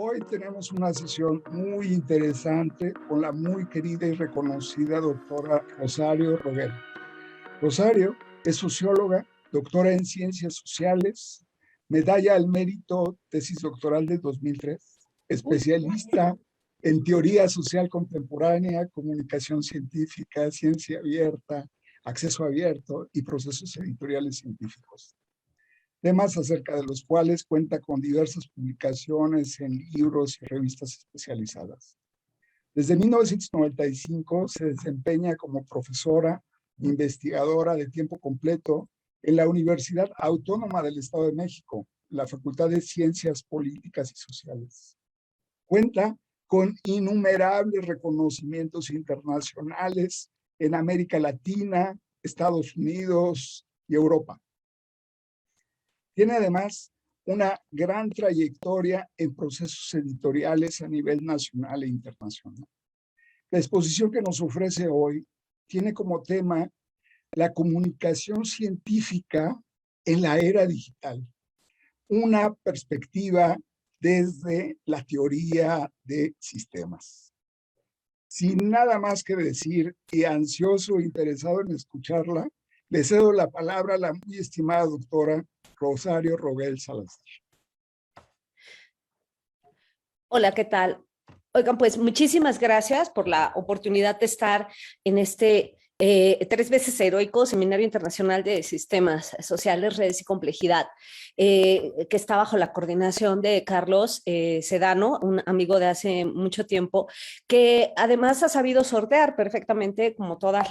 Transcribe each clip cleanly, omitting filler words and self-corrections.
Hoy tenemos una sesión muy interesante con la muy querida y reconocida doctora Rosario Rogel. Rosario es socióloga, doctora en ciencias sociales, medalla al mérito tesis doctoral de 2003, especialista en teoría social contemporánea, comunicación científica, ciencia abierta, acceso abierto y procesos editoriales científicos. Temas acerca de los cuales cuenta con diversas publicaciones en libros y revistas especializadas. Desde 1995 se desempeña como profesora investigadora de tiempo completo en la Universidad Autónoma del Estado de México, la Facultad de Ciencias Políticas y Sociales. Cuenta con innumerables reconocimientos internacionales en América Latina, Estados Unidos y Europa. Tiene además una gran trayectoria en procesos editoriales a nivel nacional e internacional. La exposición que nos ofrece hoy tiene como tema la comunicación científica en la era digital, una perspectiva desde la teoría de sistemas. Sin nada más que decir y ansioso e interesado en escucharla, le cedo la palabra a la muy estimada doctora Rosario Rogel Salazar. Hola, ¿qué tal? Oigan, pues muchísimas gracias por la oportunidad de estar en este 3 veces heroico Seminario Internacional de Sistemas Sociales, Redes y Complejidad, que está bajo la coordinación de Carlos Sedano, un amigo de hace mucho tiempo, que además ha sabido sortear perfectamente como todas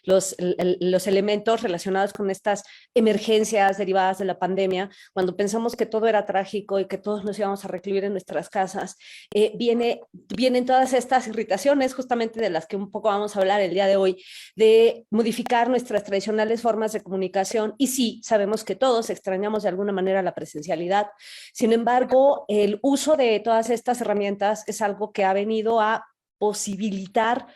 los elementos relacionados con estas emergencias derivadas de la pandemia. Cuando pensamos que todo era trágico y que todos nos íbamos a recluir en nuestras casas, vienen todas estas irritaciones justamente de las que un poco vamos a hablar el día de hoy, de modificar nuestras tradicionales formas de comunicación. Y sí, sabemos que todos extrañamos de alguna manera la presencialidad. Sin embargo, el uso de todas estas herramientas es algo que ha venido a posibilitar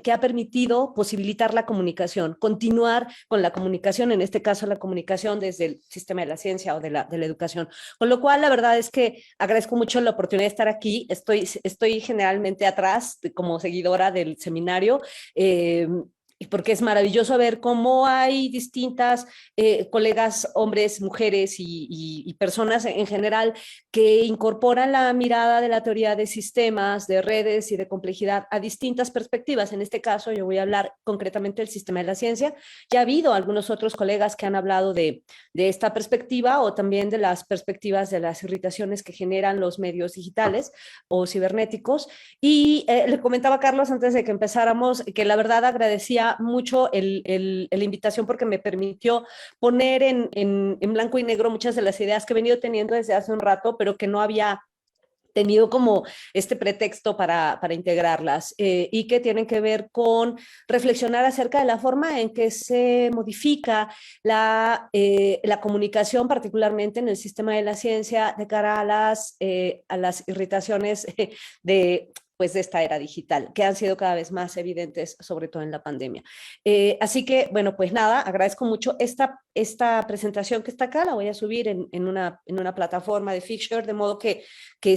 que ha permitido posibilitar la comunicación, continuar con la comunicación, en este caso la comunicación desde el sistema de la ciencia o de la educación. Con lo cual, la verdad es que agradezco mucho la oportunidad de estar aquí. Estoy generalmente atrás como seguidora del seminario, porque es maravilloso ver cómo hay distintas colegas, hombres, mujeres y personas en general que incorporan la mirada de la teoría de sistemas, de redes y de complejidad a distintas perspectivas. En este caso yo voy a hablar concretamente del sistema de la ciencia. Ya ha habido algunos otros colegas que han hablado de esta perspectiva o también de las perspectivas de las irritaciones que generan los medios digitales o cibernéticos. Y le comentaba a Carlos antes de que empezáramos que la verdad agradecía mucho la invitación porque me permitió poner en blanco y negro muchas de las ideas que he venido teniendo desde hace un rato, pero que no había tenido como este pretexto para integrarlas y que tienen que ver con reflexionar acerca de la forma en que se modifica la comunicación, particularmente en el sistema de la ciencia, de cara a las irritaciones de esta era digital, que han sido cada vez más evidentes, sobre todo en la pandemia. Así que, bueno, pues nada, agradezco mucho esta presentación que está acá, la voy a subir en una plataforma de Figshare, de modo que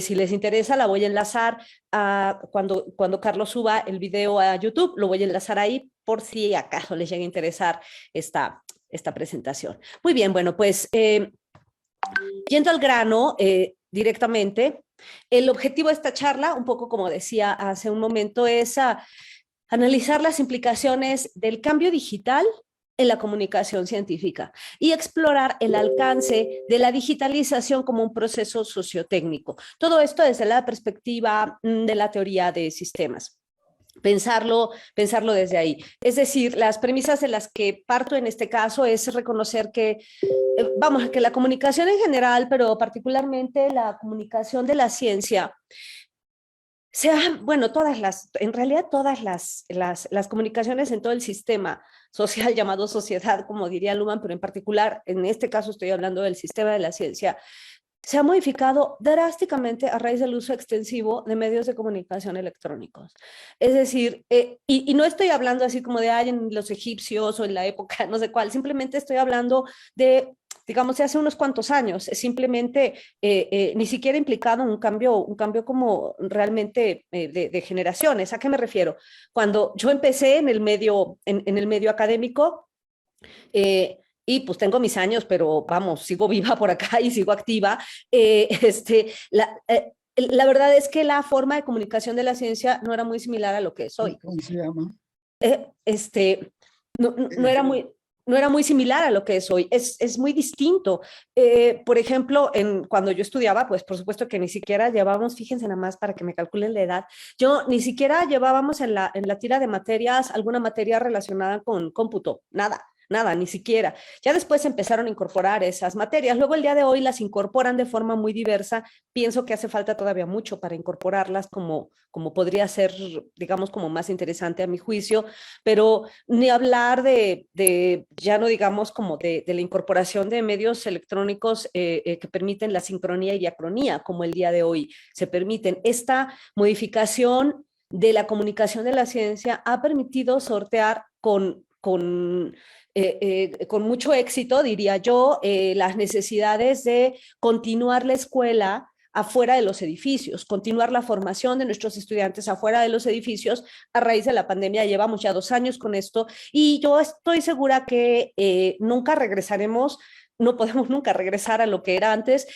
si les interesa la voy a enlazar cuando Carlos suba el video a YouTube, lo voy a enlazar ahí por si acaso les llega a interesar esta presentación. Muy bien, bueno, pues yendo al grano directamente, el objetivo de esta charla, un poco como decía hace un momento, es analizar las implicaciones del cambio digital en la comunicación científica y explorar el alcance de la digitalización como un proceso sociotécnico. Todo esto desde la perspectiva de la teoría de sistemas. Pensarlo desde ahí. Es decir, las premisas de las que parto en este caso es reconocer que que la comunicación en general, pero particularmente la comunicación de la ciencia, en realidad todas las comunicaciones en todo el sistema social llamado sociedad, como diría Luhmann, pero en particular, en este caso estoy hablando del sistema de la ciencia, se ha modificado drásticamente a raíz del uso extensivo de medios de comunicación electrónicos. Es decir, y no estoy hablando así como de en los egipcios o en la época no sé cuál, simplemente estoy hablando de digamos, de hace unos cuantos años, es simplemente ni siquiera implicado un cambio como realmente de generaciones. ¿A qué me refiero? Cuando yo empecé en en el medio académico, y pues tengo mis años, pero vamos, sigo viva por acá y sigo activa. La verdad es que la forma de comunicación de la ciencia no era muy similar a lo que es hoy. ¿Cómo se llama? Eh, este, no era no era muy similar a lo que es hoy, es muy distinto. Por ejemplo, cuando yo estudiaba, pues por supuesto que ni siquiera llevábamos, fíjense nada más para que me calculen la edad, yo ni siquiera llevábamos en la tira de materias alguna materia relacionada con cómputo, nada. Nada, ni siquiera. Ya después empezaron a incorporar esas materias. Luego el día de hoy las incorporan de forma muy diversa. Pienso que hace falta todavía mucho para incorporarlas como podría ser, digamos, como más interesante a mi juicio, pero ni hablar ya no digamos como de la incorporación de medios electrónicos que permiten la sincronía y diacronía, como el día de hoy se permiten. Esta modificación de la comunicación de la ciencia ha permitido sortear con mucho éxito, diría yo, las necesidades de continuar la escuela afuera de los edificios, continuar la formación de nuestros estudiantes afuera de los edificios. A raíz de la pandemia llevamos ya 2 años con esto y yo estoy segura que nunca regresaremos, no podemos nunca regresar a lo que era antes,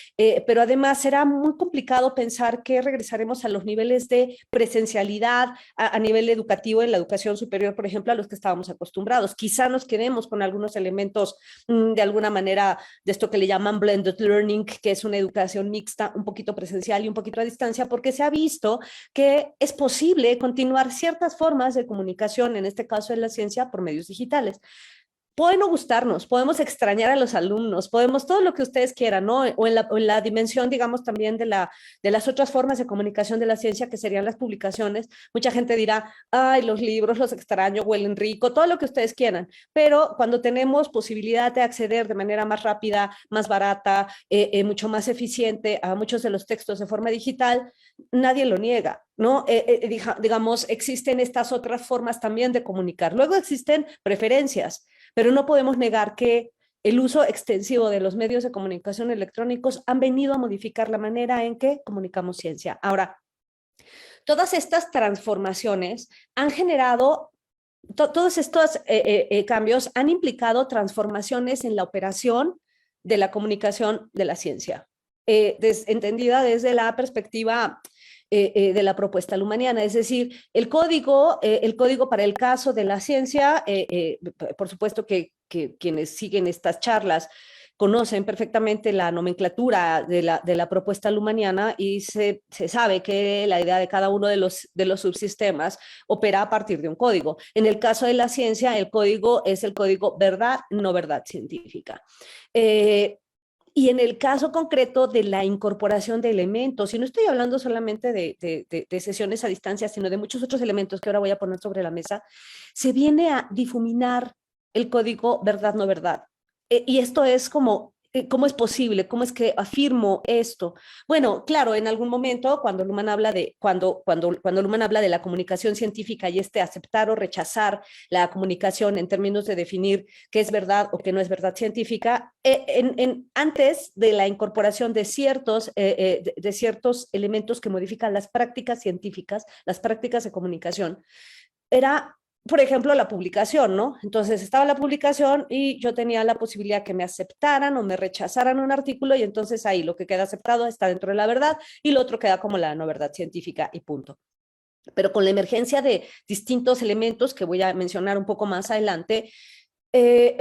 pero además será muy complicado pensar que regresaremos a los niveles de presencialidad a nivel educativo en la educación superior, por ejemplo, a los que estábamos acostumbrados. Quizá nos quedemos con algunos elementos de alguna manera de esto que le llaman blended learning, que es una educación mixta, un poquito presencial y un poquito a distancia, porque se ha visto que es posible continuar ciertas formas de comunicación, en este caso en la ciencia, por medios digitales. Puede no gustarnos, podemos extrañar a los alumnos, podemos todo lo que ustedes quieran, ¿no? O en la dimensión, digamos, también de las otras formas de comunicación de la ciencia, que serían las publicaciones. Mucha gente dirá, ay, los libros los extraño, huelen rico, todo lo que ustedes quieran. Pero cuando tenemos posibilidad de acceder de manera más rápida, más barata, mucho más eficiente a muchos de los textos de forma digital, nadie lo niega, ¿no? Digamos, existen estas otras formas también de comunicar. Luego existen preferencias, pero no podemos negar que el uso extensivo de los medios de comunicación electrónicos han venido a modificar la manera en que comunicamos ciencia. Ahora, todas estas transformaciones han generado, todos estos cambios han implicado transformaciones en la operación de la comunicación de la ciencia, entendida desde la perspectiva de la propuesta lumaniana, es decir, el código para el caso de la ciencia, por supuesto que quienes siguen estas charlas conocen perfectamente la nomenclatura de la propuesta lumaniana y se sabe que la idea de cada uno de los subsistemas opera a partir de un código. En el caso de la ciencia, el código es el código verdad, no verdad científica. Y en el caso concreto de la incorporación de elementos, y no estoy hablando solamente de sesiones a distancia, sino de muchos otros elementos que ahora voy a poner sobre la mesa, se viene a difuminar el código verdad, no verdad. Y esto es como, ¿cómo es posible? ¿Cómo es que afirmo esto? Bueno, claro, en algún momento cuando Luhmann habla cuando Luhmann habla de la comunicación científica y aceptar o rechazar la comunicación en términos de definir qué es verdad o qué no es verdad científica, antes de la incorporación de ciertos elementos que modifican las prácticas científicas, las prácticas de comunicación, era, por ejemplo, la publicación, ¿no? Entonces estaba la publicación y yo tenía la posibilidad que me aceptaran o me rechazaran un artículo y entonces ahí lo que queda aceptado está dentro de la verdad y lo otro queda como la no verdad científica y punto. Pero con la emergencia de distintos elementos que voy a mencionar un poco más adelante,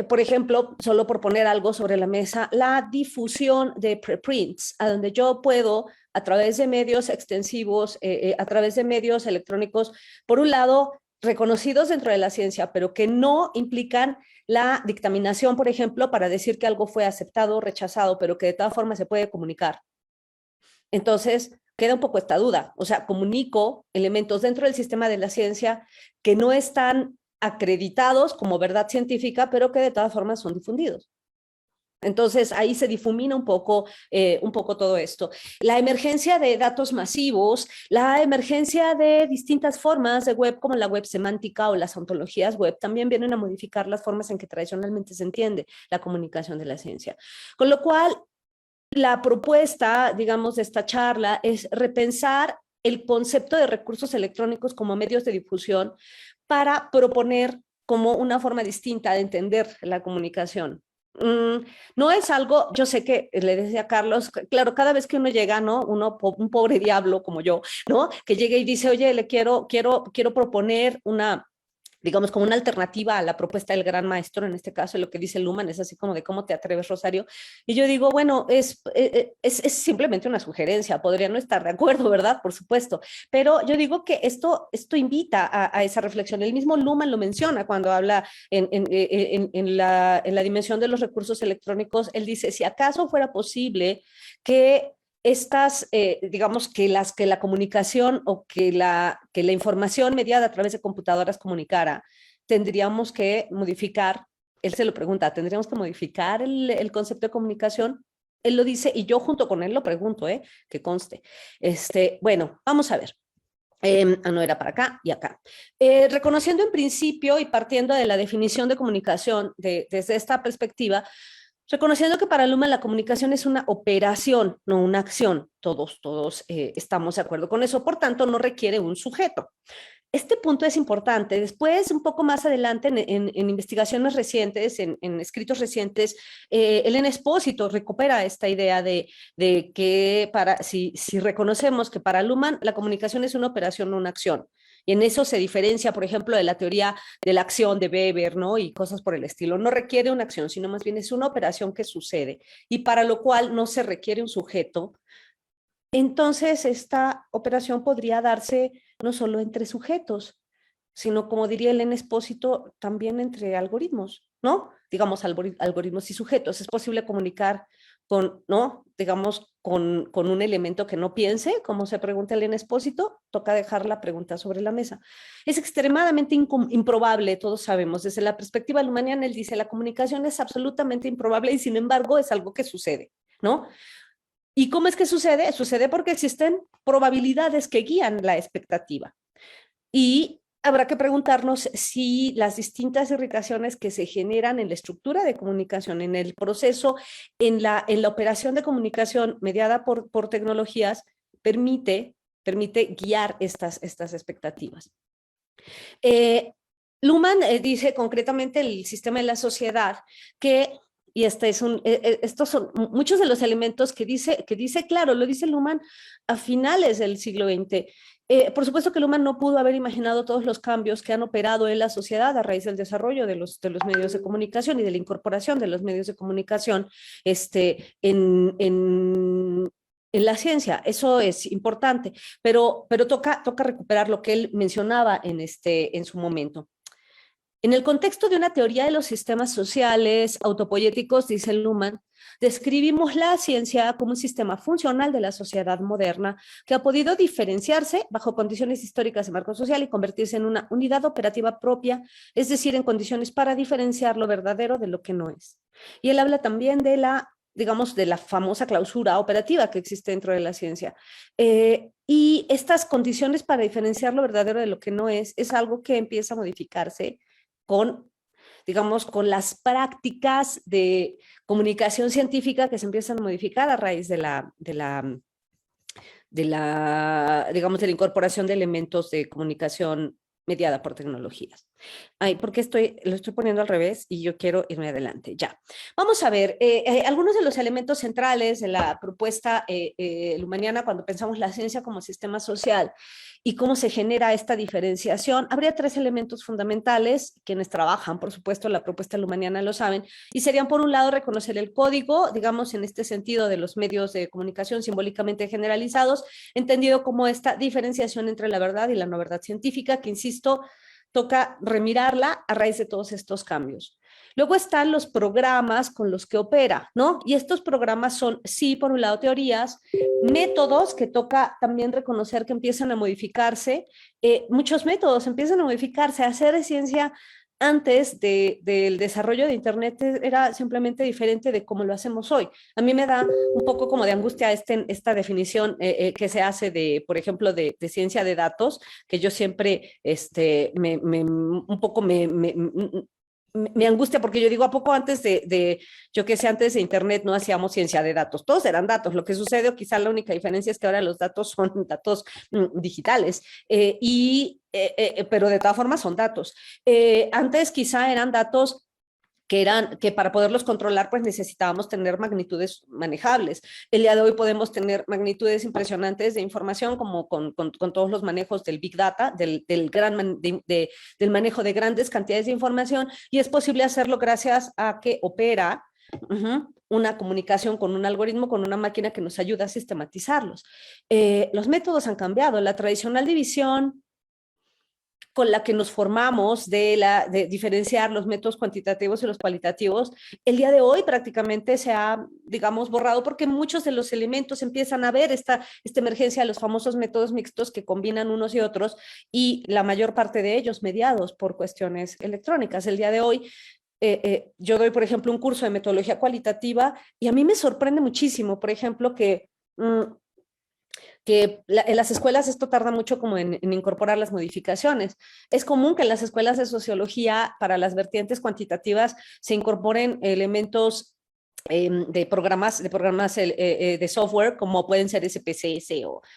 por ejemplo, solo por poner algo sobre la mesa, la difusión de preprints, a donde yo puedo, a través de medios extensivos, a través de medios electrónicos, por un lado, reconocidos dentro de la ciencia, pero que no implican la dictaminación, por ejemplo, para decir que algo fue aceptado o rechazado, pero que de todas formas se puede comunicar. Entonces, queda un poco esta duda. O sea, comunico elementos dentro del sistema de la ciencia que no están acreditados como verdad científica, pero que de todas formas son difundidos. Entonces, ahí se difumina un poco todo esto. La emergencia de datos masivos, la emergencia de distintas formas de web, como la web semántica o las ontologías web, también vienen a modificar las formas en que tradicionalmente se entiende la comunicación de la ciencia. Con lo cual, la propuesta, digamos, de esta charla es repensar el concepto de recursos electrónicos como medios de difusión para proponer como una forma distinta de entender la comunicación. No es algo, yo sé que le decía a Carlos, claro, cada vez que uno llega, ¿no? Un pobre diablo como yo, ¿no? Que llega y dice, oye, quiero proponer una, digamos, como una alternativa a la propuesta del gran maestro, en este caso lo que dice Luhmann es así como de cómo te atreves, Rosario, y yo digo, bueno, es simplemente una sugerencia, podría no estar de acuerdo, ¿verdad? Por supuesto, pero yo digo que esto invita a esa reflexión. El mismo Luhmann lo menciona cuando habla en la dimensión de los recursos electrónicos. Él dice, si acaso fuera posible que estas, digamos, que la comunicación o que la información mediada a través de computadoras comunicara, tendríamos que modificar, él se lo pregunta, ¿tendríamos que modificar el concepto de comunicación? Él lo dice y yo junto con él lo pregunto, que conste. Bueno, vamos a ver. No era para acá y acá. Reconociendo en principio y partiendo de la definición de comunicación desde esta perspectiva, reconociendo que para Luhmann la comunicación es una operación, no una acción. Todos estamos de acuerdo con eso, por tanto no requiere un sujeto. Este punto es importante. Después, un poco más adelante, en investigaciones recientes, en escritos recientes, Elena Espósito recupera esta idea de que si reconocemos que para Luhmann la comunicación es una operación, no una acción. Y en eso se diferencia, por ejemplo, de la teoría de la acción de Weber, ¿no? Y cosas por el estilo. No requiere una acción, sino más bien es una operación que sucede y para lo cual no se requiere un sujeto. Entonces, esta operación podría darse no solo entre sujetos, sino, como diría Elena Espósito, también entre algoritmos, ¿no? Digamos, algoritmos y sujetos. Es posible comunicar con, ¿no? Digamos, con un elemento que no piense, como se pregunta Elena Espósito, toca dejar la pregunta sobre la mesa. Es extremadamente improbable, todos sabemos, desde la perspectiva luhmanniana, él dice, la comunicación es absolutamente improbable y sin embargo es algo que sucede, ¿no? ¿Y cómo es que sucede? Sucede porque existen probabilidades que guían la expectativa. Y habrá que preguntarnos si las distintas irritaciones que se generan en la estructura de comunicación, en el proceso, en la operación de comunicación mediada por tecnologías, permite guiar estas expectativas. Luhmann dice concretamente el sistema de la sociedad que, y estos son muchos de los elementos que dice, claro, lo dice Luhmann a finales del siglo XX. Por supuesto que Luhmann no pudo haber imaginado todos los cambios que han operado en la sociedad a raíz del desarrollo de los medios de comunicación y de la incorporación de los medios de comunicación en la ciencia. Eso es importante, pero toca recuperar lo que él mencionaba en su momento. En el contexto de una teoría de los sistemas sociales autopoyéticos, dice Luhmann, describimos la ciencia como un sistema funcional de la sociedad moderna que ha podido diferenciarse bajo condiciones históricas de marco social y convertirse en una unidad operativa propia, es decir, en condiciones para diferenciar lo verdadero de lo que no es. Y él habla también de la famosa clausura operativa que existe dentro de la ciencia. Y estas condiciones para diferenciar lo verdadero de lo que no es algo que empieza a modificarse con las prácticas de comunicación científica que se empiezan a modificar a raíz de la incorporación de elementos de comunicación mediada por tecnologías. Ay, porque lo estoy poniendo al revés y yo quiero irme adelante. Ya. Vamos a ver algunos de los elementos centrales de la propuesta luhmanniana cuando pensamos la ciencia como sistema social y cómo se genera esta diferenciación. Habría 3 elementos fundamentales. Quienes trabajan, por supuesto, la propuesta luhmanniana lo saben, y serían, por un lado, reconocer el código, digamos, en este sentido de los medios de comunicación simbólicamente generalizados, entendido como esta diferenciación entre la verdad y la no verdad científica, que, insisto, toca remirarla a raíz de todos estos cambios. Luego están los programas con los que opera, ¿no? Y estos programas son, sí, por un lado, teorías, métodos que toca también reconocer que empiezan a modificarse, muchos métodos empiezan a modificarse, hacer ciencia antes del desarrollo de Internet era simplemente diferente de cómo lo hacemos hoy. A mí me da un poco como de angustia esta definición que se hace de, por ejemplo, de ciencia de datos, que yo siempre un poco me angustia porque yo digo, ¿a poco antes yo qué sé, antes de Internet no hacíamos ciencia de datos? Todos eran datos. Lo que sucede, o quizá la única diferencia es que ahora los datos son datos digitales, pero de todas formas son datos. Antes quizá eran datos que para poderlos controlar pues necesitábamos tener magnitudes manejables. El día de hoy podemos tener magnitudes impresionantes de información como con todos los manejos del Big Data, del manejo de grandes cantidades de información, y es posible hacerlo gracias a que opera una comunicación con un algoritmo, con una máquina que nos ayuda a sistematizarlos. Los métodos han cambiado. La tradicional división con la que nos formamos de diferenciar los métodos cuantitativos y los cualitativos, el día de hoy prácticamente se ha, digamos, borrado porque muchos de los elementos empiezan a ver esta emergencia de los famosos métodos mixtos que combinan unos y otros, y la mayor parte de ellos mediados por cuestiones electrónicas. El día de hoy yo doy, por ejemplo, un curso de metodología cualitativa y a mí me sorprende muchísimo, por ejemplo, que en las escuelas esto tarda mucho como en incorporar las modificaciones. Es común que en las escuelas de sociología para las vertientes cuantitativas se incorporen elementos de programas de software como pueden ser SPSS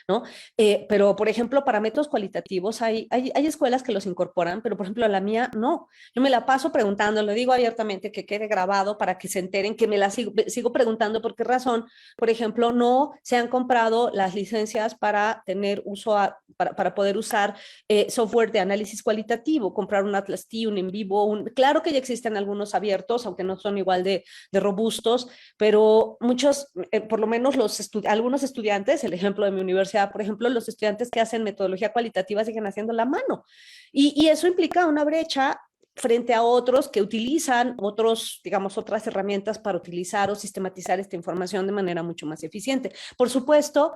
¿no? Pero, por ejemplo, para métodos cualitativos hay escuelas que los incorporan, pero, por ejemplo, la mía no. Yo me la paso preguntando, lo digo abiertamente, que quede grabado para que se enteren que me la sigo preguntando por qué razón, por ejemplo, no se han comprado las licencias para tener para poder usar software de análisis cualitativo, comprar un Atlas T, un En Vivo, claro que ya existen algunos abiertos, aunque no son igual de robustos, pero muchos, por lo menos algunos estudiantes, el ejemplo de mi universidad, por ejemplo, los estudiantes que hacen metodología cualitativa siguen haciendo la mano. Y eso implica una brecha frente a otros que utilizan otras herramientas para utilizar o sistematizar esta información de manera mucho más eficiente. Por supuesto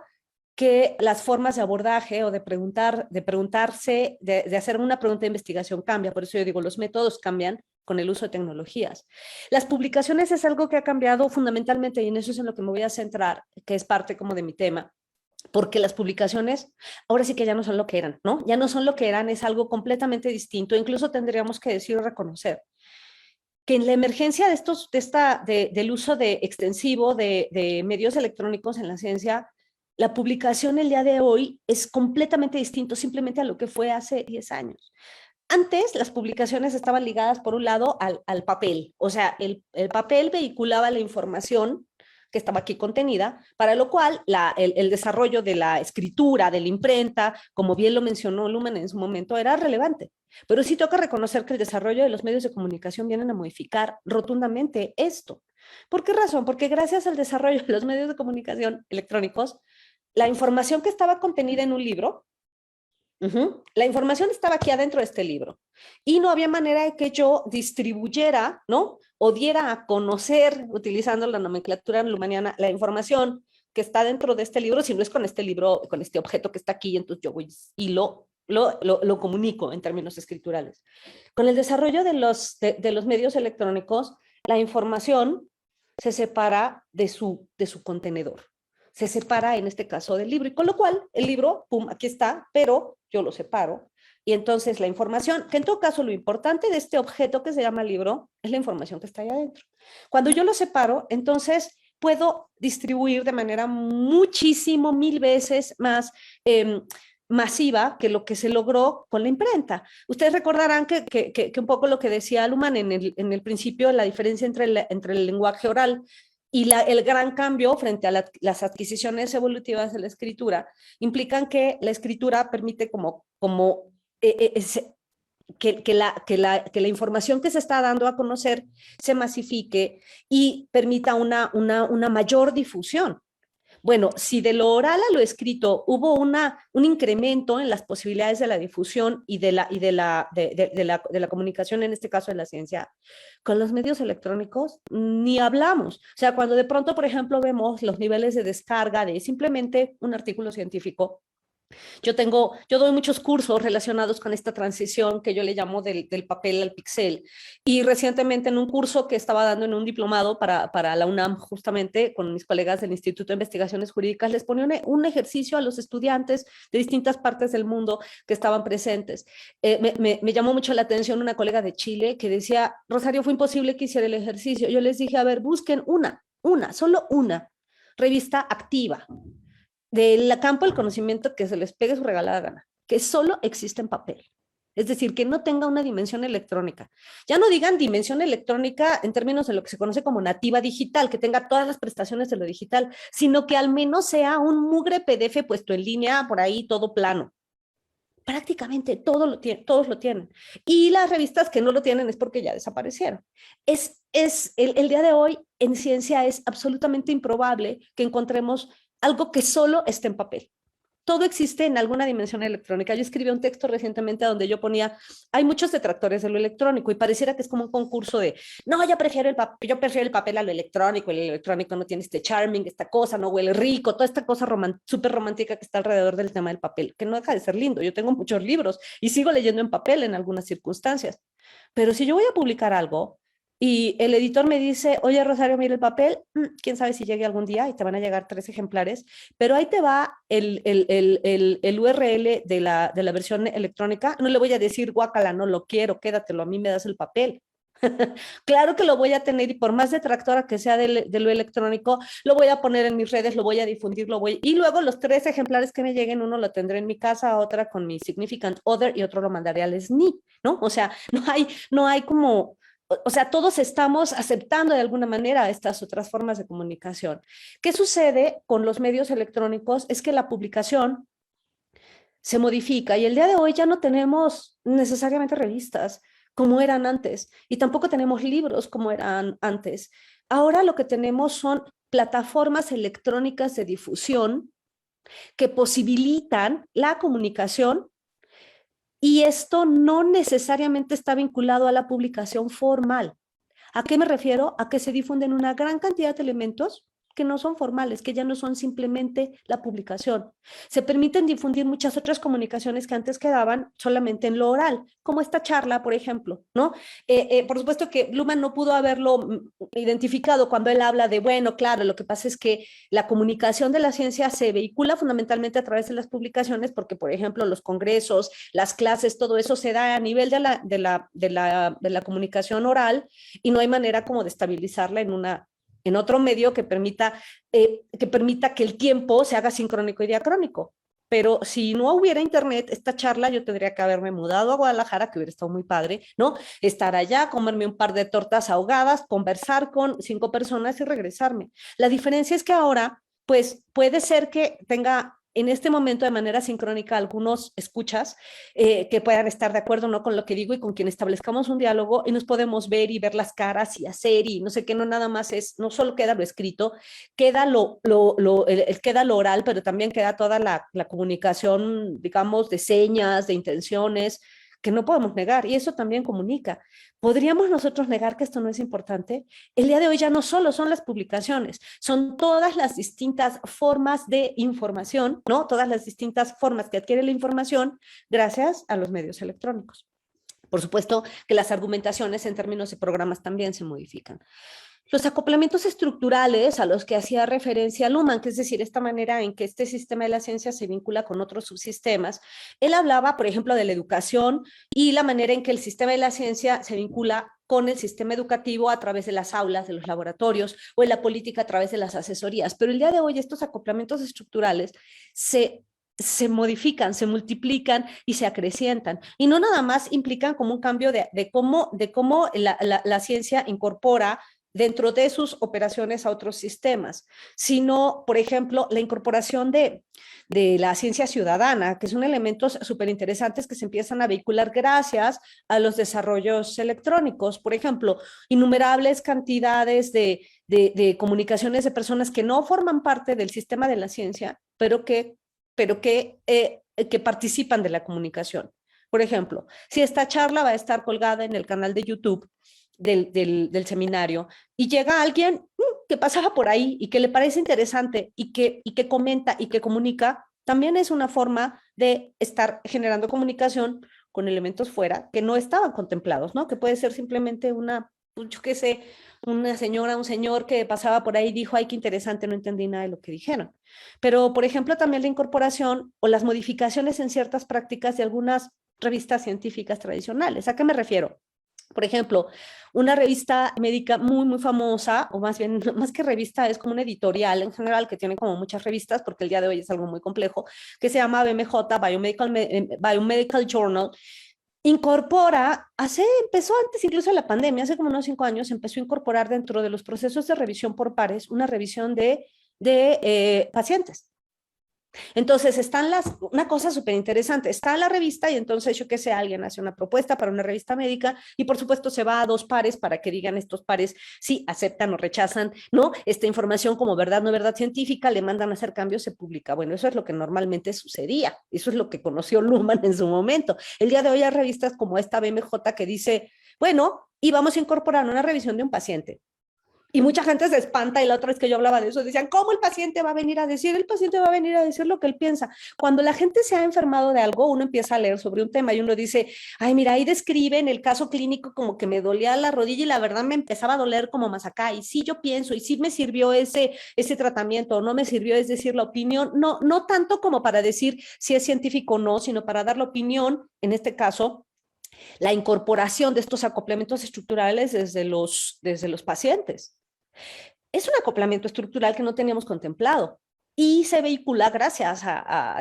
que las formas de abordaje o de preguntarse, de hacer una pregunta de investigación cambia. Por eso yo digo, los métodos cambian con el uso de tecnologías. Las publicaciones es algo que ha cambiado fundamentalmente y en eso es en lo que me voy a centrar, que es parte como de mi tema, porque las publicaciones ahora sí que ya no son lo que eran, ¿no? Ya no son lo que eran, es algo completamente distinto. Incluso tendríamos que decir o reconocer que en la emergencia del uso extensivo de medios electrónicos en la ciencia, la publicación el día de hoy es completamente distinto simplemente a lo que fue hace 10 años. Antes las publicaciones estaban ligadas por un lado al papel, o sea, el papel vehiculaba la información que estaba aquí contenida, para lo cual el desarrollo de la escritura, de la imprenta, como bien lo mencionó Luhmann en su momento, era relevante. Pero sí toca reconocer que el desarrollo de los medios de comunicación vienen a modificar rotundamente esto. ¿Por qué razón? Porque gracias al desarrollo de los medios de comunicación electrónicos, la información que estaba contenida en un libro, la información estaba aquí adentro de este libro y no había manera de que yo distribuyera, ¿no? O diera a conocer, utilizando la nomenclatura luhmanniana, la información que está dentro de este libro, si no es con este libro, con este objeto que está aquí, entonces yo voy y lo comunico en términos escriturales. Con el desarrollo de los medios electrónicos, la información se separa de su contenedor. Se separa en este caso del libro y con lo cual el libro, pum, aquí está, pero yo lo separo y entonces la información, que en todo caso lo importante de este objeto que se llama libro es la información que está ahí adentro. Cuando yo lo separo, entonces puedo distribuir de manera muchísimo, 1000 veces más masiva que lo que se logró con la imprenta. Ustedes recordarán que un poco lo que decía Luhmann en el principio, la diferencia entre el lenguaje oral y el gran cambio frente a las adquisiciones evolutivas de la escritura implican que la escritura permite que la información que se está dando a conocer se masifique y permita una mayor difusión. Bueno, si de lo oral a lo escrito hubo un incremento en las posibilidades de la difusión y de la comunicación, en este caso de la ciencia, con los medios electrónicos ni hablamos. O sea, cuando de pronto, por ejemplo, vemos los niveles de descarga de simplemente un artículo científico, Yo doy muchos cursos relacionados con esta transición que yo le llamo del papel al pixel. Y recientemente en un curso que estaba dando en un diplomado para la UNAM, justamente con mis colegas del Instituto de Investigaciones Jurídicas, les ponía un ejercicio a los estudiantes de distintas partes del mundo que estaban presentes. Me llamó mucho la atención una colega de Chile que decía, Rosario, fue imposible que hiciera el ejercicio. Yo les dije, a ver, busquen solo una revista activa del campo del conocimiento que se les pegue su regalada gana, que solo existe en papel. Es decir, que no tenga una dimensión electrónica. Ya no digan dimensión electrónica en términos de lo que se conoce como nativa digital, que tenga todas las prestaciones de lo digital, sino que al menos sea un mugre PDF puesto en línea, por ahí todo plano. Prácticamente todos lo tienen. Y las revistas que no lo tienen es porque ya desaparecieron. El día de hoy en ciencia es absolutamente improbable que encontremos algo que solo esté en papel. Todo existe en alguna dimensión electrónica. Yo escribí un texto recientemente donde yo ponía, hay muchos detractores de lo electrónico y pareciera que es como un concurso de, no, yo prefiero el papel a lo electrónico, el electrónico no tiene este charming, esta cosa, no huele rico, toda esta cosa súper romántica que está alrededor del tema del papel, que no deja de ser lindo. Yo tengo muchos libros y sigo leyendo en papel en algunas circunstancias. Pero si yo voy a publicar algo, y el editor me dice, oye Rosario, mira el papel, quién sabe si llegue algún día y te van a llegar 3 ejemplares, pero ahí te va el URL de la versión electrónica. No le voy a decir, guácala, no lo quiero, quédatelo, a mí me das el papel. Claro que lo voy a tener y por más detractora que sea de lo electrónico, lo voy a poner en mis redes, lo voy a difundir, y luego los 3 ejemplares que me lleguen, uno lo tendré en mi casa, otra con mi significant other y otro lo mandaré al SNI, ¿no? O sea, no hay como, o sea, todos estamos aceptando de alguna manera estas otras formas de comunicación. ¿Qué sucede con los medios electrónicos? Es que la publicación se modifica y el día de hoy ya no tenemos necesariamente revistas como eran antes y tampoco tenemos libros como eran antes. Ahora lo que tenemos son plataformas electrónicas de difusión que posibilitan la comunicación y esto no necesariamente está vinculado a la publicación formal. ¿A qué me refiero? A que se difunden una gran cantidad de elementos que no son formales, que ya no son simplemente la publicación. Se permiten difundir muchas otras comunicaciones que antes quedaban solamente en lo oral, como esta charla, por ejemplo, ¿no? Por supuesto que Luhmann no pudo haberlo identificado cuando él habla de, bueno, claro, lo que pasa es que la comunicación de la ciencia se vehicula fundamentalmente a través de las publicaciones, porque, por ejemplo, los congresos, las clases, todo eso se da a nivel de la comunicación oral y no hay manera como de estabilizarla en otro medio que permita que el tiempo se haga sincrónico y diacrónico. Pero si no hubiera internet, esta charla yo tendría que haberme mudado a Guadalajara, que hubiera estado muy padre, ¿no? Estar allá, comerme un par de tortas ahogadas, conversar con 5 personas y regresarme. La diferencia es que ahora, pues puede ser que tenga en este momento de manera sincrónica algunos escuchas que puedan estar de acuerdo no con lo que digo y con quien establezcamos un diálogo y nos podemos ver y ver las caras y hacer y no sé qué, no nada más es, no solo queda lo escrito, queda queda lo oral, pero también queda toda la comunicación, digamos, de señas, de intenciones, que no podemos negar, y eso también comunica. ¿Podríamos nosotros negar que esto no es importante? El día de hoy ya no solo son las publicaciones, son todas las distintas formas de información, ¿no? Todas las distintas formas que adquiere la información gracias a los medios electrónicos. Por supuesto que las argumentaciones en términos de programas también se modifican. Los acoplamientos estructurales a los que hacía referencia Luhmann, que es decir, esta manera en que este sistema de la ciencia se vincula con otros subsistemas, él hablaba, por ejemplo, de la educación y la manera en que el sistema de la ciencia se vincula con el sistema educativo a través de las aulas, de los laboratorios o en la política a través de las asesorías. Pero el día de hoy estos acoplamientos estructurales se modifican, se multiplican y se acrecientan. Y no nada más implican como un cambio de cómo la ciencia incorpora dentro de sus operaciones a otros sistemas, sino, por ejemplo, la incorporación de la ciencia ciudadana, que son elementos súper interesantes que se empiezan a vehicular gracias a los desarrollos electrónicos. Por ejemplo, innumerables cantidades de comunicaciones de personas que no forman parte del sistema de la ciencia, pero que participan de la comunicación. Por ejemplo, si esta charla va a estar colgada en el canal de YouTube del seminario y llega alguien que pasaba por ahí y que le parece interesante y que comenta y que comunica, también es una forma de estar generando comunicación con elementos fuera que no estaban contemplados, ¿no? Que puede ser simplemente yo qué sé, una señora, un señor que pasaba por ahí y dijo, ay, qué interesante, no entendí nada de lo que dijeron. Pero, por ejemplo, también la incorporación o las modificaciones en ciertas prácticas de algunas revistas científicas tradicionales. ¿A qué me refiero? Por ejemplo, una revista médica muy, muy famosa, o más bien, más que revista, es como una editorial en general que tiene como muchas revistas, porque el día de hoy es algo muy complejo, que se llama BMJ, Biomedical Journal. Empezó antes incluso de la pandemia, hace como unos 5 años, empezó a incorporar dentro de los procesos de revisión por pares una revisión de pacientes. Entonces, una cosa súper interesante, está la revista y entonces yo qué sé, alguien hace una propuesta para una revista médica y por supuesto se va a 2 pares para que digan estos pares si aceptan o rechazan, ¿no? Esta información como verdad, no verdad científica, le mandan a hacer cambios, se publica. Bueno, eso es lo que normalmente sucedía, eso es lo que conoció Luhmann en su momento. El día de hoy hay revistas como esta BMJ que dice, bueno, y vamos a incorporar una revisión de un paciente. Y mucha gente se espanta y la otra vez que yo hablaba de eso decían, ¿cómo el paciente va a venir a decir? El paciente va a venir a decir lo que él piensa. Cuando la gente se ha enfermado de algo, uno empieza a leer sobre un tema y uno dice, ay, mira, ahí describen el caso clínico como que me dolía la rodilla y la verdad me empezaba a doler como más acá. Y sí yo pienso, y sí me sirvió ese tratamiento o no me sirvió, es decir, la opinión, no tanto como para decir si es científico o no, sino para dar la opinión, en este caso, la incorporación de estos acoplamientos estructurales desde los pacientes. Es un acoplamiento estructural que no teníamos contemplado y se vehicula gracias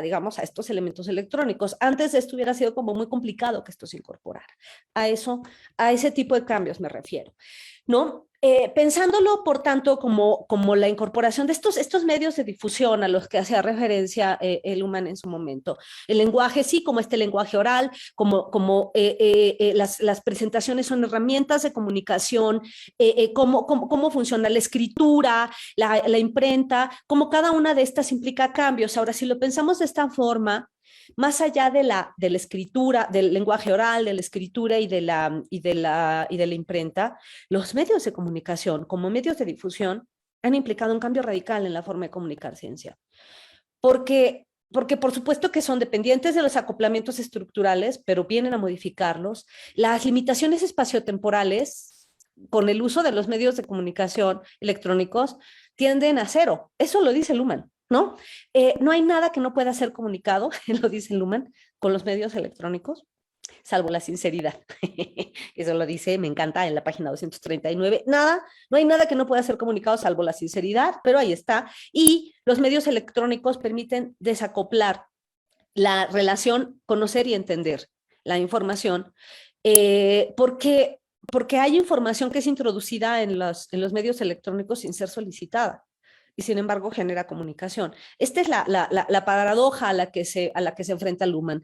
digamos, a estos elementos electrónicos. Antes de esto hubiera sido como muy complicado que esto se incorporara. A ese tipo de cambios me refiero, ¿no? Pensándolo, por tanto, como la incorporación de estos medios de difusión a los que hacía referencia Luhmann en su momento. El lenguaje, sí, como este lenguaje oral, como las presentaciones son herramientas de comunicación, cómo funciona la escritura, la imprenta, como cada una de estas implica cambios. Ahora, si lo pensamos de esta forma, más allá de la escritura, del lenguaje oral, de la escritura y de la imprenta, los medios de comunicación como medios de difusión han implicado un cambio radical en la forma de comunicar ciencia. Porque por supuesto que son dependientes de los acoplamientos estructurales, pero vienen a modificarlos. Las limitaciones espaciotemporales con el uso de los medios de comunicación electrónicos tienden a cero. Eso lo dice Luhmann, ¿no? No hay nada que no pueda ser comunicado, lo dice Luhmann, con los medios electrónicos, salvo la sinceridad. Eso lo dice, me encanta, en la página 239. No hay nada que no pueda ser comunicado salvo la sinceridad, pero ahí está. Y los medios electrónicos permiten desacoplar la relación conocer y entender la información, porque hay información que es introducida en los medios electrónicos sin ser solicitada y sin embargo genera comunicación. Esta es la paradoja a la que se enfrenta Luhmann.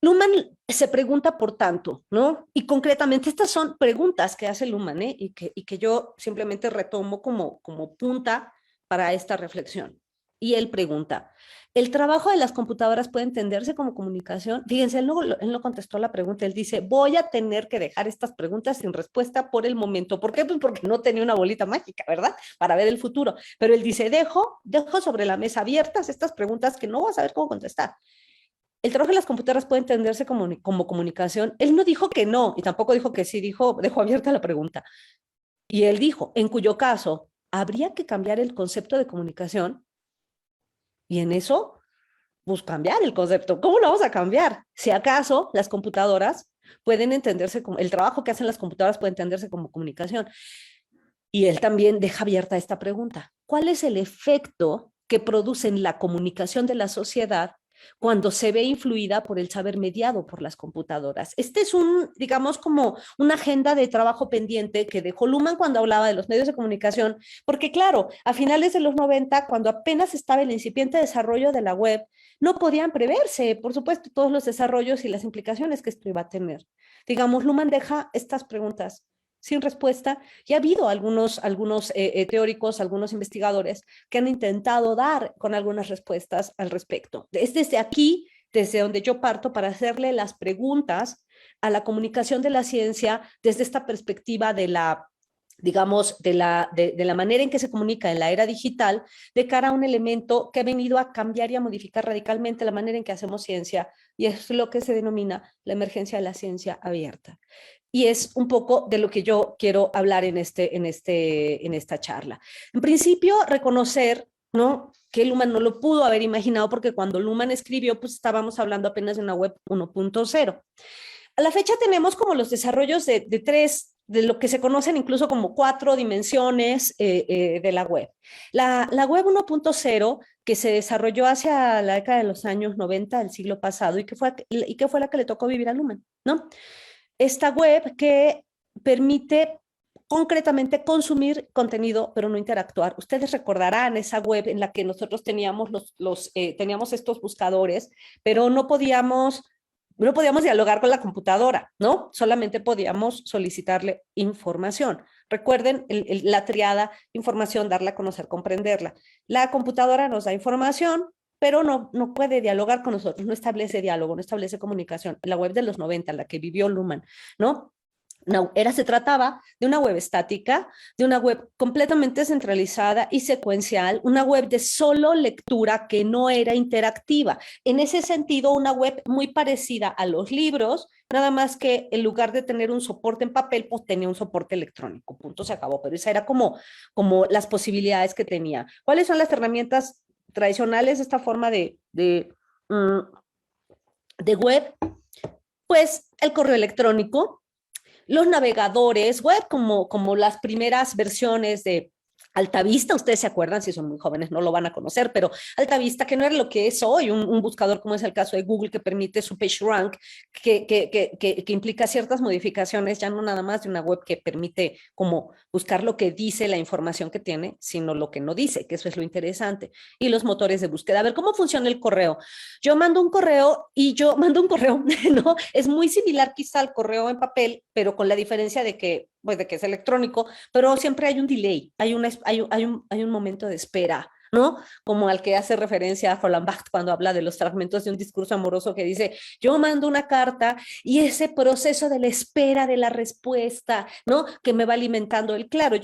Luhmann se pregunta, por tanto, ¿no? Y concretamente estas son preguntas que hace Luhmann, y que yo simplemente retomo como punta para esta reflexión. Y él pregunta, ¿el trabajo de las computadoras puede entenderse como comunicación? Fíjense, él no contestó la pregunta, él dice, voy a tener que dejar estas preguntas sin respuesta por el momento. ¿Por qué? Pues porque no tenía una bolita mágica, ¿verdad? Para ver el futuro. Pero él dice, dejo sobre la mesa abiertas estas preguntas que no voy a saber cómo contestar. ¿El trabajo de las computadoras puede entenderse como comunicación? Él no dijo que no, y tampoco dijo que sí, dejó abierta la pregunta. Y él dijo, en cuyo caso, habría que cambiar el concepto de comunicación. Y en eso, pues cambiar el concepto. ¿Cómo lo vamos a cambiar? Si acaso las computadoras pueden entenderse como, el trabajo que hacen las computadoras puede entenderse como comunicación. Y él también deja abierta esta pregunta. ¿Cuál es el efecto que produce en la comunicación de la sociedad cuando se ve influida por el saber mediado por las computadoras? Este es digamos, como una agenda de trabajo pendiente que dejó Luhmann cuando hablaba de los medios de comunicación, porque claro, a finales de los 90, cuando apenas estaba el incipiente desarrollo de la web, no podían preverse, por supuesto, todos los desarrollos y las implicaciones que esto iba a tener. Digamos, Luhmann deja estas preguntas sin respuesta, y ha habido algunos teóricos, algunos investigadores que han intentado dar con algunas respuestas al respecto. Es desde aquí, desde donde yo parto para hacerle las preguntas a la comunicación de la ciencia desde esta perspectiva de la digamos, de la manera en que se comunica en la era digital, de cara a un elemento que ha venido a cambiar y a modificar radicalmente la manera en que hacemos ciencia, y es lo que se denomina la emergencia de la ciencia abierta. Y es un poco de lo que yo quiero hablar en esta charla. En principio, reconocer, ¿no?, que Luhmann no lo pudo haber imaginado, porque cuando Luhmann escribió, pues estábamos hablando apenas de una web 1.0. A la fecha tenemos como los desarrollos de tres, de lo que se conocen incluso como 4 dimensiones de la web. La web 1.0, que se desarrolló hacia la década de los años 90 del siglo pasado y que fue la que le tocó vivir a Luhmann, ¿no? Esta web que permite concretamente consumir contenido, pero no interactuar. Ustedes recordarán esa web en la que nosotros teníamos teníamos estos buscadores, pero no podíamos dialogar con la computadora, ¿no? Solamente podíamos solicitarle información. Recuerden la triada: información, darla a conocer, comprenderla. La computadora nos da información, pero no puede dialogar con nosotros, no establece diálogo, no establece comunicación. La web de los 90, la que vivió Luhmann, ¿no? Se trataba de una web estática, de una web completamente centralizada y secuencial, una web de solo lectura que no era interactiva. En ese sentido, una web muy parecida a los libros, nada más que en lugar de tener un soporte en papel, pues tenía un soporte electrónico, punto, se acabó. Pero esa era como las posibilidades que tenía. ¿Cuáles son las herramientas tradicionales de esta forma de web? Pues el correo electrónico, los navegadores web, como las primeras versiones de Altavista. Ustedes se acuerdan, si son muy jóvenes no lo van a conocer, pero Altavista, que no era lo que es hoy, un buscador como es el caso de Google, que permite su PageRank, que implica ciertas modificaciones, ya no nada más de una web que permite como buscar lo que dice la información que tiene, sino lo que no dice, que eso es lo interesante. Y los motores de búsqueda. A ver, ¿cómo funciona el correo? Yo mando un correo, ¿no? Es muy similar quizá al correo en papel, pero con la diferencia de que es electrónico, pero siempre hay un delay, hay un momento de espera, ¿no? Como al que hace referencia Feuerbach cuando habla de los fragmentos de un discurso amoroso, que dice: yo mando una carta y ese proceso de la espera de la respuesta, ¿no?, que me va alimentando claro,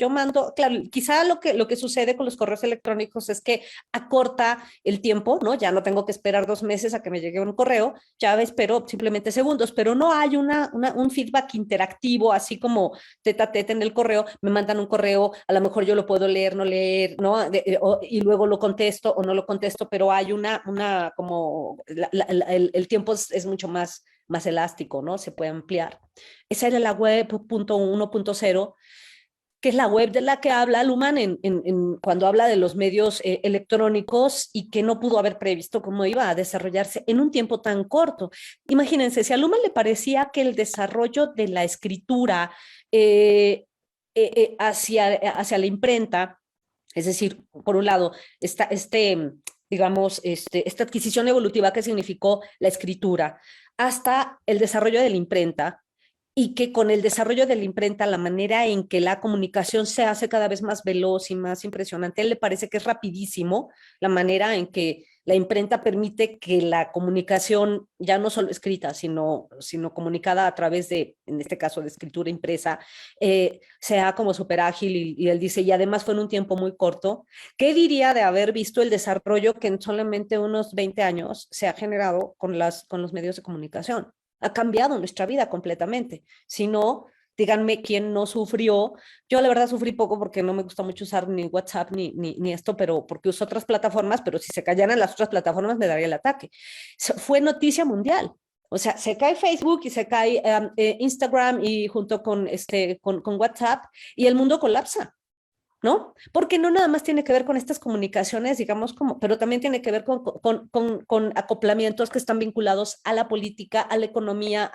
quizá lo que sucede con los correos electrónicos es que acorta el tiempo, ¿no? Ya no tengo que esperar 2 meses a que me llegue un correo, ya espero simplemente segundos, pero no hay un feedback interactivo, así como tete a tete en el correo. Me mandan un correo, a lo mejor yo lo puedo leer, no leer, ¿no? Y luego lo contesto o no lo contesto, pero hay el tiempo es mucho más elástico, ¿no? Se puede ampliar. Esa era la web 1.0, que es la web de la que habla Luhmann cuando habla de los medios electrónicos, y que no pudo haber previsto cómo iba a desarrollarse en un tiempo tan corto. Imagínense, si a Luhmann le parecía que el desarrollo de la escritura hacia la imprenta, es decir, por un lado, esta adquisición evolutiva que significó la escritura, hasta el desarrollo de la imprenta, y que con el desarrollo de la imprenta, la manera en que la comunicación se hace cada vez más veloz y más impresionante, a él le parece que es rapidísimo la manera en que la imprenta permite que la comunicación, ya no solo escrita, sino comunicada a través de, en este caso, de escritura impresa, sea como súper ágil. Y él dice, y además fue en un tiempo muy corto. ¿Qué diría de haber visto el desarrollo que en solamente unos 20 años se ha generado con los medios de comunicación? Ha cambiado nuestra vida completamente. Si no, díganme quién no sufrió. Yo la verdad sufrí poco, porque no me gusta mucho usar ni WhatsApp ni esto, pero porque uso otras plataformas, pero si se callaran las otras plataformas me daría el ataque. Fue noticia mundial. O sea, se cae Facebook y se cae Instagram, y junto con WhatsApp, y el mundo colapsa, ¿no? Porque no nada más tiene que ver con estas comunicaciones, digamos, pero también tiene que ver con acoplamientos que están vinculados a la política, a la economía,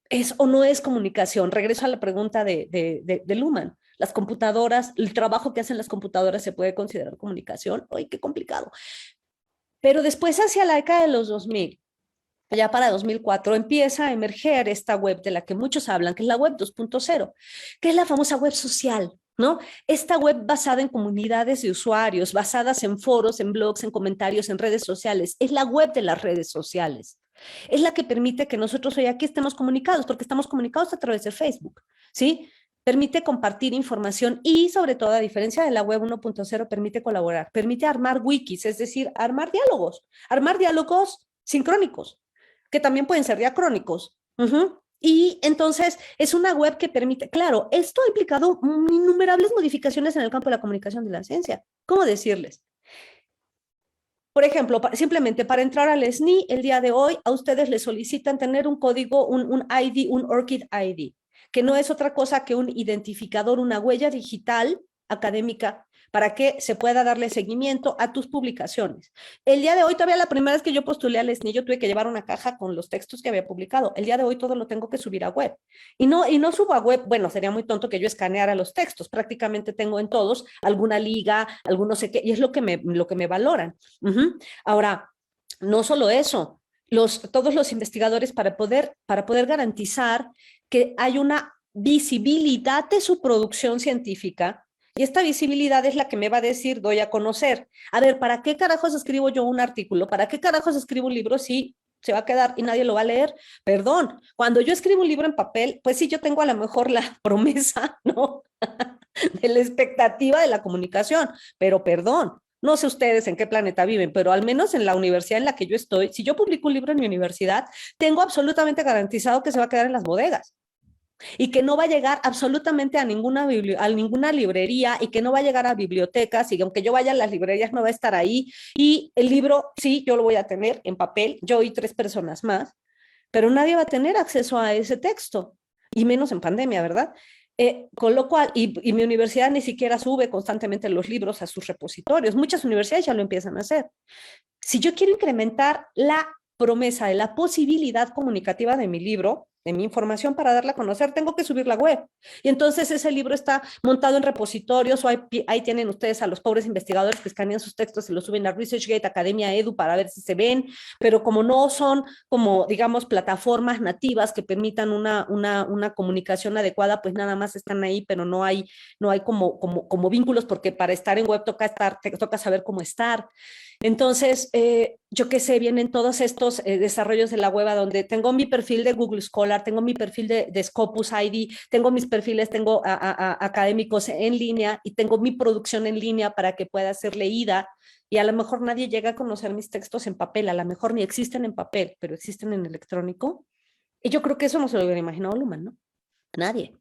¿es o no es comunicación? Regreso a la pregunta de Luhmann. Las computadoras, el trabajo que hacen las computadoras, ¿se puede considerar comunicación? ¡Ay, qué complicado! Pero después, hacia la década de los 2000, ya para 2004, empieza a emerger esta web de la que muchos hablan, que es la web 2.0, que es la famosa web social, ¿no? Esta web basada en comunidades de usuarios, basadas en foros, en blogs, en comentarios, en redes sociales. Es la web de las redes sociales. Es la que permite que nosotros hoy aquí estemos comunicados, porque estamos comunicados a través de Facebook, ¿sí? permite compartir información y, sobre todo, a diferencia de la web 1.0, permite colaborar, permite armar wikis, es decir, armar diálogos sincrónicos, que también pueden ser diacrónicos. Y entonces es una web que permite, claro, esto ha implicado innumerables modificaciones en el campo de la comunicación de la ciencia. ¿Cómo decirles? Por ejemplo, simplemente para entrar al SNI, el día de hoy a ustedes les solicitan tener un código, un ID, un ORCID ID, que no es otra cosa que un identificador, una huella digital académica para que se pueda darle seguimiento a tus publicaciones. El día de hoy, todavía la primera vez que yo postulé al SNI, yo tuve que llevar una caja con los textos que había publicado. El día de hoy todo lo tengo que subir a web. Y no subo a web, bueno, sería muy tonto que yo escaneara los textos. Prácticamente tengo en todos alguna liga, algún no sé qué, y es lo que me valoran. Ahora, no solo eso, todos los investigadores para poder garantizar que hay una visibilidad de su producción científica. Y esta visibilidad es la que me va a decir, doy a conocer. A ver, ¿para qué carajos escribo yo un artículo? ¿Para qué carajos escribo un libro si se va a quedar y nadie lo va a leer? Perdón, cuando yo escribo un libro en papel, pues sí, yo tengo a lo mejor la promesa, ¿no? de la expectativa de la comunicación, pero perdón, no sé ustedes en qué planeta viven, pero al menos en la universidad en la que yo estoy, si yo publico un libro en mi universidad, tengo absolutamente garantizado que se va a quedar en las bodegas. Y que no va a llegar absolutamente a ninguna librería y que no va a llegar a bibliotecas y aunque yo vaya a las librerías no va a estar ahí y el libro sí, yo lo voy a tener en papel, yo y 3 personas más, pero nadie va a tener acceso a ese texto y menos en pandemia, ¿verdad? Con lo cual, y mi universidad ni siquiera sube constantemente los libros a sus repositorios, muchas universidades ya lo empiezan a hacer. Si yo quiero incrementar la promesa de la posibilidad comunicativa de mi libro, de mi información para darla a conocer, tengo que subir la web. Y entonces ese libro está montado en repositorios o ahí tienen ustedes a los pobres investigadores que escanean sus textos y los suben a ResearchGate, Academia Edu para ver si se ven, pero como no son como, digamos, plataformas nativas que permitan una comunicación adecuada, pues nada más están ahí, pero no hay como vínculos porque para estar en web toca saber cómo estar. Entonces, yo qué sé, vienen todos estos desarrollos de la web donde tengo mi perfil de Google Scholar, tengo mi perfil de Scopus ID, tengo mis perfiles, tengo académicos en línea y tengo mi producción en línea para que pueda ser leída y a lo mejor nadie llega a conocer mis textos en papel, a lo mejor ni existen en papel, pero existen en electrónico. Y yo creo que eso no se lo hubiera imaginado Luhmann, ¿no? Nadie.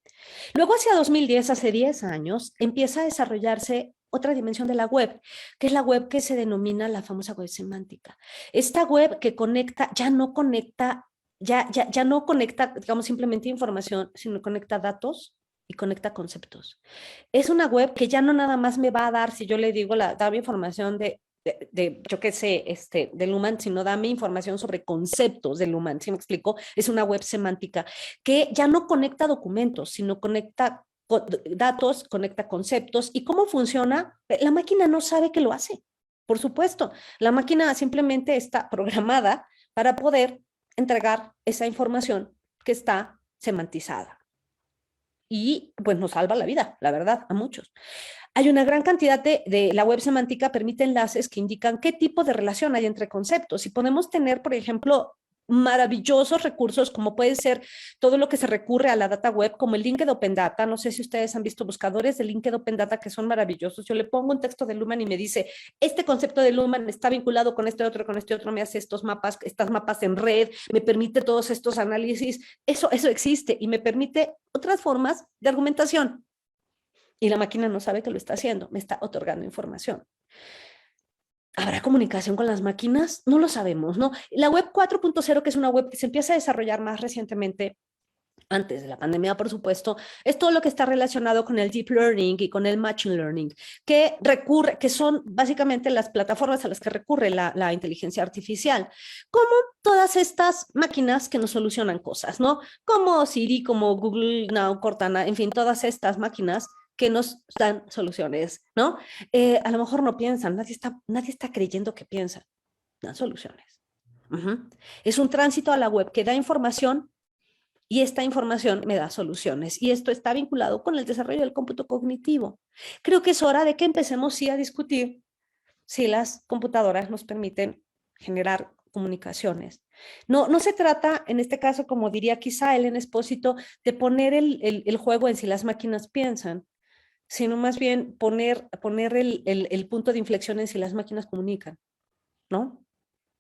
Luego, hacia 2010, hace 10 años, empieza a desarrollarse otra dimensión de la web, que es la web que se denomina la famosa web semántica. Esta web que conecta, ya no conecta, digamos, simplemente información, sino conecta datos y conecta conceptos. Es una web que ya no nada más me va a dar, si yo le digo, dame información yo qué sé, de Luhmann, sino dame información sobre conceptos de Luhmann, ¿sí me explico? Es una web semántica que ya no conecta documentos, sino conecta datos, conecta conceptos. ¿Y cómo funciona? La máquina no sabe que lo hace, por supuesto. La máquina simplemente está programada para poder entregar esa información que está semantizada. Y pues nos salva la vida, la verdad, a muchos. Hay una gran cantidad de la web semántica permite enlaces que indican qué tipo de relación hay entre conceptos. Y podemos tener, por ejemplo, maravillosos recursos como puede ser todo lo que se recurre a la data web, como el LinkedIn Open Data. No sé si ustedes han visto buscadores de LinkedIn Open Data que son maravillosos. Yo le pongo un texto de Luhmann y me dice, este concepto de Luhmann está vinculado con este otro, me hace estas mapas en red, me permite todos estos análisis. Eso existe y me permite otras formas de argumentación. Y la máquina no sabe que lo está haciendo, me está otorgando información. ¿Habrá comunicación con las máquinas? No lo sabemos, ¿no? La web 4.0, que es una web que se empieza a desarrollar más recientemente, antes de la pandemia, por supuesto, es todo lo que está relacionado con el deep learning y con el machine learning, que son básicamente las plataformas a las que recurre la inteligencia artificial, como todas estas máquinas que nos solucionan cosas, ¿no? Como Siri, como Google Now, Cortana, en fin, todas estas máquinas que nos dan soluciones, ¿no? A lo mejor no piensan, nadie está creyendo que piensan, dan soluciones. Es un tránsito a la web que da información y esta información me da soluciones. Y esto está vinculado con el desarrollo del cómputo cognitivo. Creo que es hora de que empecemos sí a discutir si las computadoras nos permiten generar comunicaciones. No se trata, en este caso, como diría quizá Elena Espósito, de poner el juego en si las máquinas piensan, sino más bien poner el punto de inflexión en si las máquinas comunican, ¿no?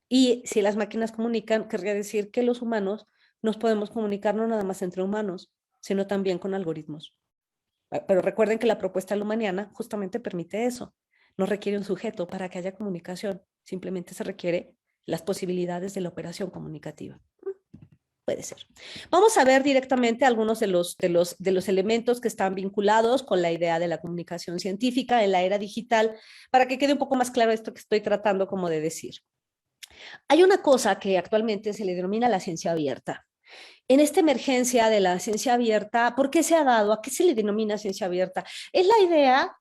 Y si las máquinas comunican, querría decir que los humanos nos podemos comunicar no nada más entre humanos, sino también con algoritmos. Pero recuerden que la propuesta lumaniana justamente permite eso. No requiere un sujeto para que haya comunicación, simplemente se requiere las posibilidades de la operación comunicativa. Puede ser. Vamos a ver directamente algunos de los elementos que están vinculados con la idea de la comunicación científica en la era digital, para que quede un poco más claro esto que estoy tratando como de decir. Hay una cosa que actualmente se le denomina la ciencia abierta. En esta emergencia de la ciencia abierta, ¿por qué se ha dado? ¿A qué se le denomina ciencia abierta? Es la idea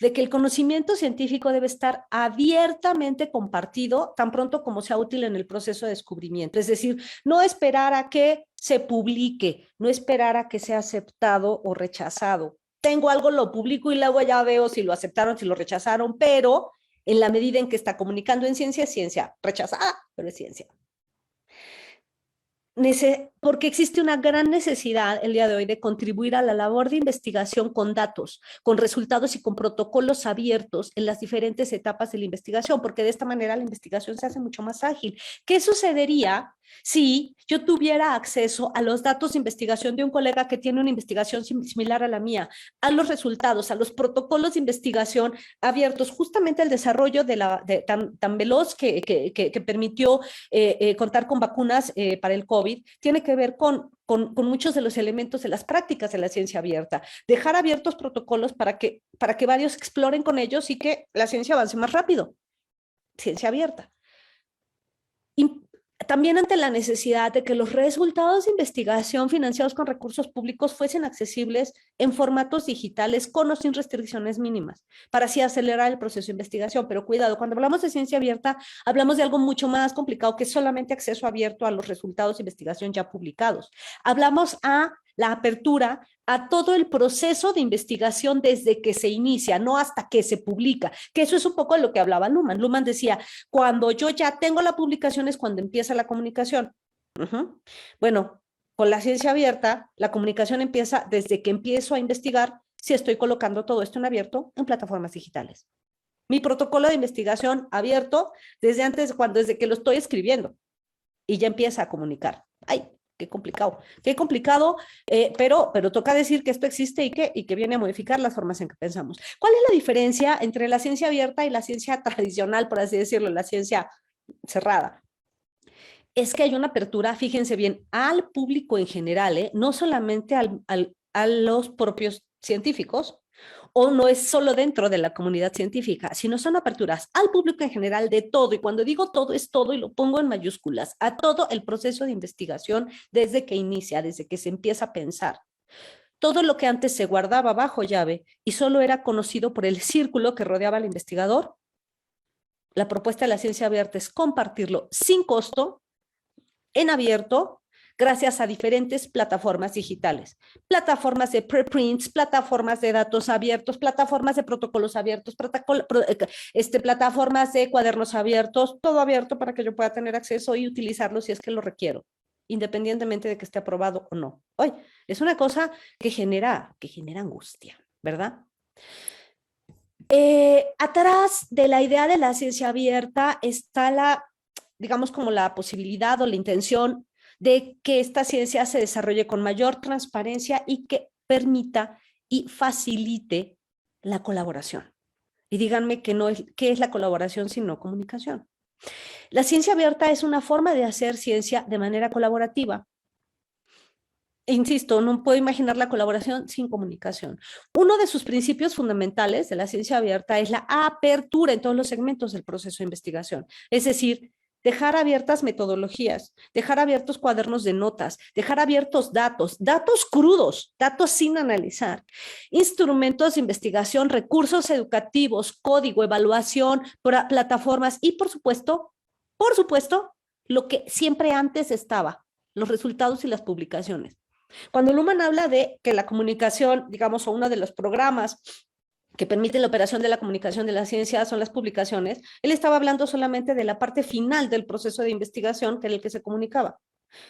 de que el conocimiento científico debe estar abiertamente compartido tan pronto como sea útil en el proceso de descubrimiento. Es decir, no esperar a que se publique, no esperar a que sea aceptado o rechazado. Tengo algo, lo publico y luego ya veo si lo aceptaron, si lo rechazaron, pero en la medida en que está comunicando en ciencia, es ciencia rechazada, pero es ciencia. Porque existe una gran necesidad el día de hoy de contribuir a la labor de investigación con datos, con resultados y con protocolos abiertos en las diferentes etapas de la investigación, porque de esta manera la investigación se hace mucho más ágil. ¿Qué sucedería si yo tuviera acceso a los datos de investigación de un colega que tiene una investigación similar a la mía, a los resultados, a los protocolos de investigación abiertos, justamente el desarrollo tan veloz que permitió contar con vacunas para el COVID, tiene que ver con muchos de los elementos de las prácticas de la ciencia abierta, dejar abiertos protocolos para que varios exploren con ellos y que la ciencia avance más rápido. Ciencia abierta. Y también ante la necesidad de que los resultados de investigación financiados con recursos públicos fuesen accesibles en formatos digitales con o sin restricciones mínimas, para así acelerar el proceso de investigación. Pero cuidado, cuando hablamos de ciencia abierta, hablamos de algo mucho más complicado que solamente acceso abierto a los resultados de investigación ya publicados. Hablamos a la apertura a todo el proceso de investigación desde que se inicia, no hasta que se publica, que eso es un poco de lo que hablaba Luhmann. Luhmann decía, cuando yo ya tengo la publicación es cuando empieza la comunicación. Bueno, con la ciencia abierta, la comunicación empieza desde que empiezo a investigar si estoy colocando todo esto en abierto en plataformas digitales. Mi protocolo de investigación abierto desde que lo estoy escribiendo y ya empieza a comunicar. ¡Ay! Qué complicado, pero toca decir que esto existe y que viene a modificar las formas en que pensamos. ¿Cuál es la diferencia entre la ciencia abierta y la ciencia tradicional, por así decirlo, la ciencia cerrada? Es que hay una apertura, fíjense bien, al público en general, no solamente a los propios científicos, o no es solo dentro de la comunidad científica, sino son aperturas al público en general de todo. Y cuando digo todo, es todo y lo pongo en mayúsculas, a todo el proceso de investigación desde que inicia, desde que se empieza a pensar. Todo lo que antes se guardaba bajo llave y solo era conocido por el círculo que rodeaba al investigador, la propuesta de la ciencia abierta es compartirlo sin costo, en abierto, gracias a diferentes plataformas digitales, plataformas de preprints, plataformas de datos abiertos, plataformas de protocolos abiertos, plataformas de cuadernos abiertos, todo abierto para que yo pueda tener acceso y utilizarlo si es que lo requiero, independientemente de que esté aprobado o no. Hoy es una cosa que genera angustia, ¿verdad? Atrás de la idea de la ciencia abierta está digamos como la posibilidad o la intención de que esta ciencia se desarrolle con mayor transparencia y que permita y facilite la colaboración. Y díganme ¿qué es la colaboración sino comunicación? La ciencia abierta es una forma de hacer ciencia de manera colaborativa. E insisto, no puedo imaginar la colaboración sin comunicación. Uno de sus principios fundamentales de la ciencia abierta es la apertura en todos los segmentos del proceso de investigación. Es decir, dejar abiertas metodologías, dejar abiertos cuadernos de notas, dejar abiertos datos crudos, datos sin analizar, instrumentos de investigación, recursos educativos, código, evaluación, plataformas y, por supuesto, lo que siempre antes estaba, los resultados y las publicaciones. Cuando Luhmann habla de que la comunicación, digamos, o uno de los programas que permiten la operación de la comunicación de la ciencia son las publicaciones, él estaba hablando solamente de la parte final del proceso de investigación, que era el que se comunicaba.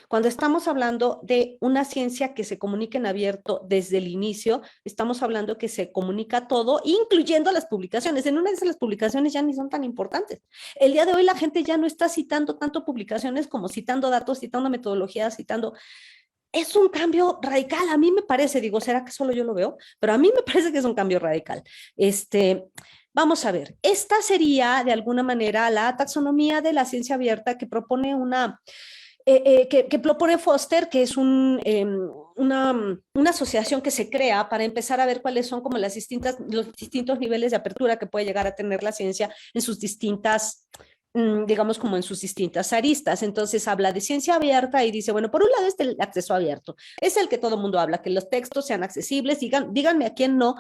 Cuando estamos hablando de una ciencia que se comunica en abierto desde el inicio, estamos hablando que se comunica todo, incluyendo las publicaciones. En una de esas las publicaciones ya ni son tan importantes. El día de hoy la gente ya no está citando tanto publicaciones como citando datos, citando metodologías, citando... Es un cambio radical, a mí me parece, digo, ¿será que solo yo lo veo? Pero a mí me parece que es un cambio radical. Vamos a ver, esta sería de alguna manera la taxonomía de la ciencia abierta que propone que propone Foster, que es una asociación que se crea para empezar a ver cuáles son como los distintos niveles de apertura que puede llegar a tener la ciencia en sus distintas, digamos, como en sus distintas aristas. Entonces habla de ciencia abierta y dice, bueno, por un lado el acceso abierto, es el que todo el mundo habla, que los textos sean accesibles, díganme a quién no.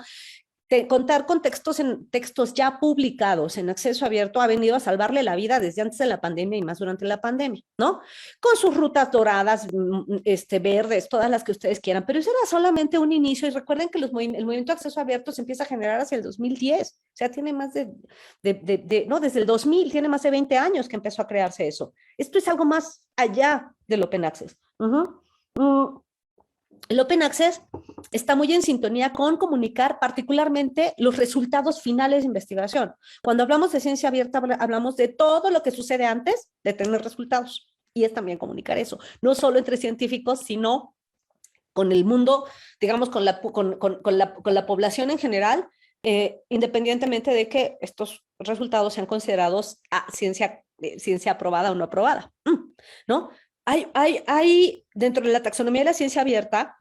Contar con textos ya publicados en acceso abierto ha venido a salvarle la vida desde antes de la pandemia y más durante la pandemia, ¿no? Con sus rutas doradas, verdes, todas las que ustedes quieran, pero eso era solamente un inicio y recuerden que el movimiento de acceso abierto se empieza a generar hacia el 2010, o sea, tiene más no, desde el 2000, tiene más de 20 años que empezó a crearse eso. Esto es algo más allá del Open Access. El Open Access está muy en sintonía con comunicar particularmente los resultados finales de investigación. Cuando hablamos de ciencia abierta, hablamos de todo lo que sucede antes de tener resultados. Y es también comunicar eso, no solo entre científicos, sino con el mundo, digamos, con la población en general, independientemente de que estos resultados sean considerados ciencia aprobada o no aprobada, ¿no? Hay dentro de la taxonomía de la ciencia abierta,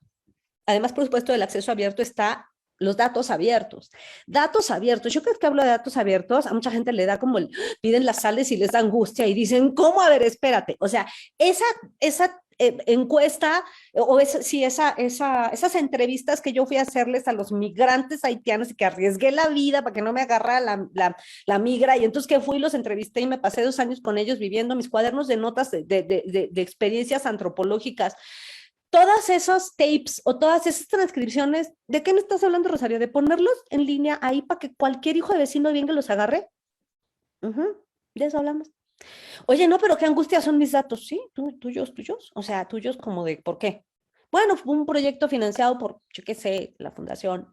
además, por supuesto, del acceso abierto está los datos abiertos. Datos abiertos. Yo creo que hablo de datos abiertos, a mucha gente le da como, piden las sales y les da angustia y dicen, ¿cómo? A ver, espérate. O sea, esa encuesta o esas entrevistas que yo fui a hacerles a los migrantes haitianos y que arriesgué la vida para que no me agarrara la migra y entonces que fui, los entrevisté y me pasé 2 años con ellos viviendo mis cuadernos de notas de experiencias antropológicas. Todas esos tapes o todas esas transcripciones, ¿de qué me estás hablando, Rosario? ¿De ponerlos en línea ahí para que cualquier hijo de vecino venga y los agarre? De eso hablamos. Oye, no, pero qué angustia son mis datos. Sí, tuyos. O sea, tuyos como de, ¿por qué? Bueno, fue un proyecto financiado por, yo qué sé, la Fundación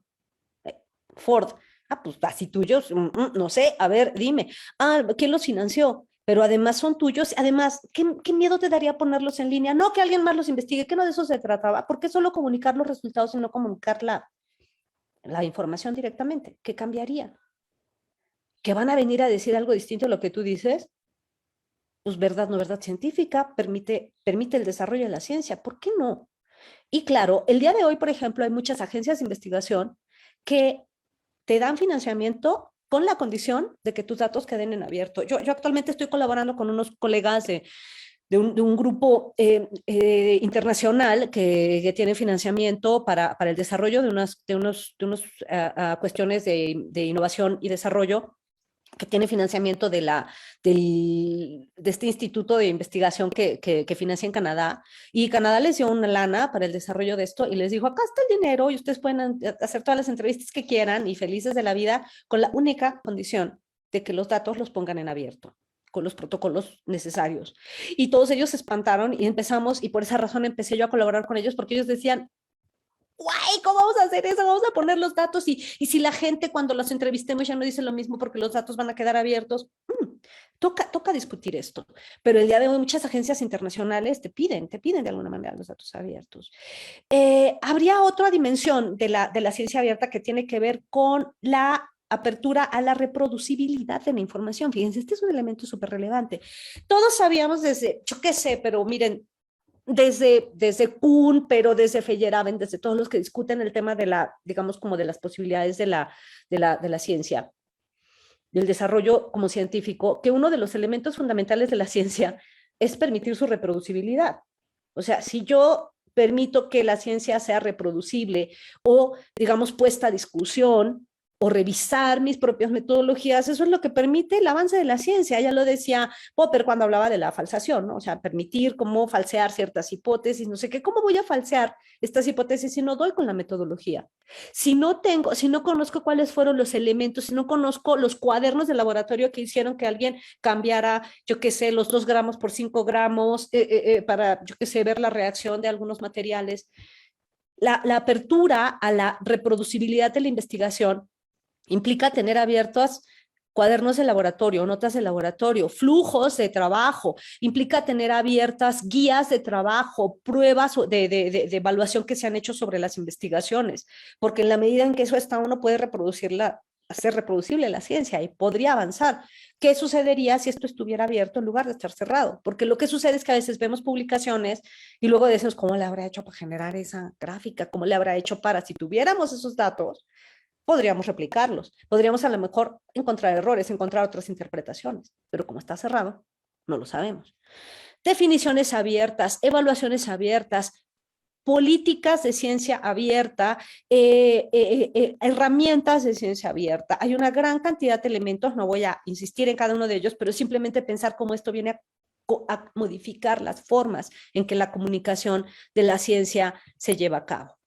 Ford. Ah, pues así tuyos, no sé, a ver, dime. Ah, ¿quién los financió? Pero además son tuyos. Además, ¿qué miedo te daría ponerlos en línea? No que alguien más los investigue, que no de eso se trataba. ¿Por qué solo comunicar los resultados y no comunicar la información directamente? ¿Qué cambiaría? ¿Que van a venir a decir algo distinto a lo que tú dices? Pues verdad, no verdad científica, permite el desarrollo de la ciencia. ¿Por qué no? Y claro, el día de hoy, por ejemplo, hay muchas agencias de investigación que te dan financiamiento con la condición de que tus datos queden en abierto. Yo actualmente estoy colaborando con unos colegas de un grupo internacional que tiene financiamiento para el desarrollo de unas cuestiones de innovación y desarrollo, que tiene financiamiento de este instituto de investigación que financia en Canadá, y Canadá les dio una lana para el desarrollo de esto y les dijo, acá está el dinero y ustedes pueden hacer todas las entrevistas que quieran y felices de la vida, con la única condición de que los datos los pongan en abierto, con los protocolos necesarios. Y todos ellos se espantaron y empezamos, y por esa razón empecé yo a colaborar con ellos, porque ellos decían, guay, ¿cómo vamos a hacer eso? Vamos a poner los datos y si la gente cuando los entrevistemos ya no dice lo mismo porque los datos van a quedar abiertos. Toca discutir esto. Pero el día de hoy muchas agencias internacionales te piden de alguna manera los datos abiertos. Habría otra dimensión de la ciencia abierta que tiene que ver con la apertura a la reproducibilidad de la información. Fíjense, este es un elemento súper relevante. Todos sabíamos desde, yo qué sé, pero miren, desde Kuhn, pero desde Feyerabend, desde todos los que discuten el tema de digamos, como de las posibilidades de la ciencia, del desarrollo como científico, que uno de los elementos fundamentales de la ciencia es permitir su reproducibilidad. O sea, si yo permito que la ciencia sea reproducible o, digamos, puesta a discusión, o revisar mis propias metodologías, eso es lo que permite el avance de la ciencia. Ya lo decía Popper cuando hablaba de la falsación, ¿no? O sea, permitir cómo falsear ciertas hipótesis, no sé qué, ¿cómo voy a falsear estas hipótesis si no doy con la metodología? Si no conozco cuáles fueron los elementos, si no conozco los cuadernos de laboratorio que hicieron que alguien cambiara, yo qué sé, los 2 gramos por 5 gramos para, yo qué sé, ver la reacción de algunos materiales. La apertura a la reproducibilidad de la investigación implica tener abiertos cuadernos de laboratorio, notas de laboratorio, flujos de trabajo, implica tener abiertas guías de trabajo, pruebas de evaluación que se han hecho sobre las investigaciones, porque en la medida en que eso está, uno puede hacer reproducible la ciencia y podría avanzar. ¿Qué sucedería si esto estuviera abierto en lugar de estar cerrado? Porque lo que sucede es que a veces vemos publicaciones y luego decimos, ¿cómo le habrá hecho para generar esa gráfica? ¿Cómo le habrá hecho para, si tuviéramos esos datos, podríamos replicarlos, podríamos a lo mejor encontrar errores, encontrar otras interpretaciones, pero como está cerrado, no lo sabemos. Definiciones abiertas, evaluaciones abiertas, políticas de ciencia abierta, herramientas de ciencia abierta. Hay una gran cantidad de elementos, no voy a insistir en cada uno de ellos, pero simplemente pensar cómo esto viene a modificar las formas en que la comunicación de la ciencia se lleva a cabo.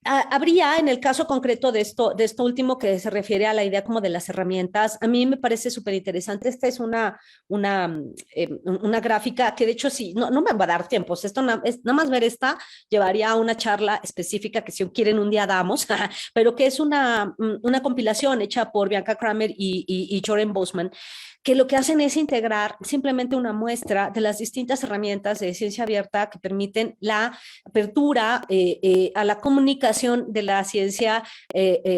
Habría, en el caso concreto de esto último que se refiere a la idea como de las herramientas, a mí me parece súper interesante. Esta es una gráfica que de hecho sí, no me va a dar tiempo. Esto nada más ver esta llevaría a una charla específica que si quieren un día damos, pero que es una compilación hecha por Bianca Kramer y Joren Bosman, que lo que hacen es integrar simplemente una muestra de las distintas herramientas de ciencia abierta que permiten la apertura a la comunicación de la ciencia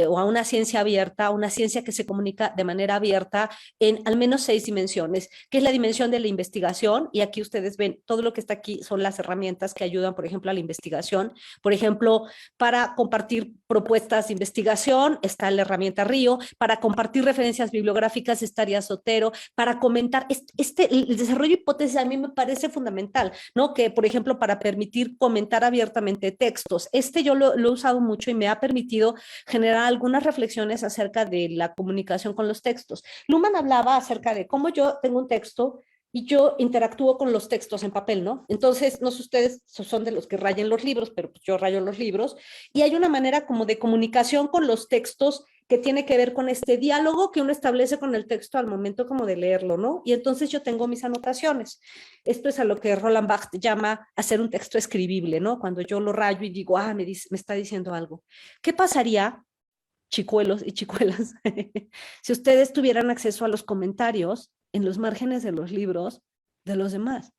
o a una ciencia abierta, una ciencia que se comunica de manera abierta en al menos 6 dimensiones, que es la dimensión de la investigación, y aquí ustedes ven, todo lo que está aquí son las herramientas que ayudan, por ejemplo, a la investigación. Por ejemplo, para compartir propuestas de investigación está la herramienta Río, para compartir referencias bibliográficas estaría Zotero, para comentar, el desarrollo de hipótesis a mí me parece fundamental, ¿no? Que, por ejemplo, para permitir comentar abiertamente textos. Yo lo he usado mucho y me ha permitido generar algunas reflexiones acerca de la comunicación con los textos. Luhmann hablaba acerca de cómo yo tengo un texto y yo interactúo con los textos en papel, ¿no? Entonces, no sé ustedes son de los que rayen los libros, pero pues yo rayo los libros, y hay una manera como de comunicación con los textos que tiene que ver con este diálogo que uno establece con el texto al momento como de leerlo, ¿no? Y entonces yo tengo mis anotaciones. Esto es a lo que Roland Barthes llama hacer un texto escribible, ¿no? Cuando yo lo rayo y digo, me está diciendo algo. ¿Qué pasaría, chicuelos y chicuelas, si ustedes tuvieran acceso a los comentarios en los márgenes de los libros de los demás?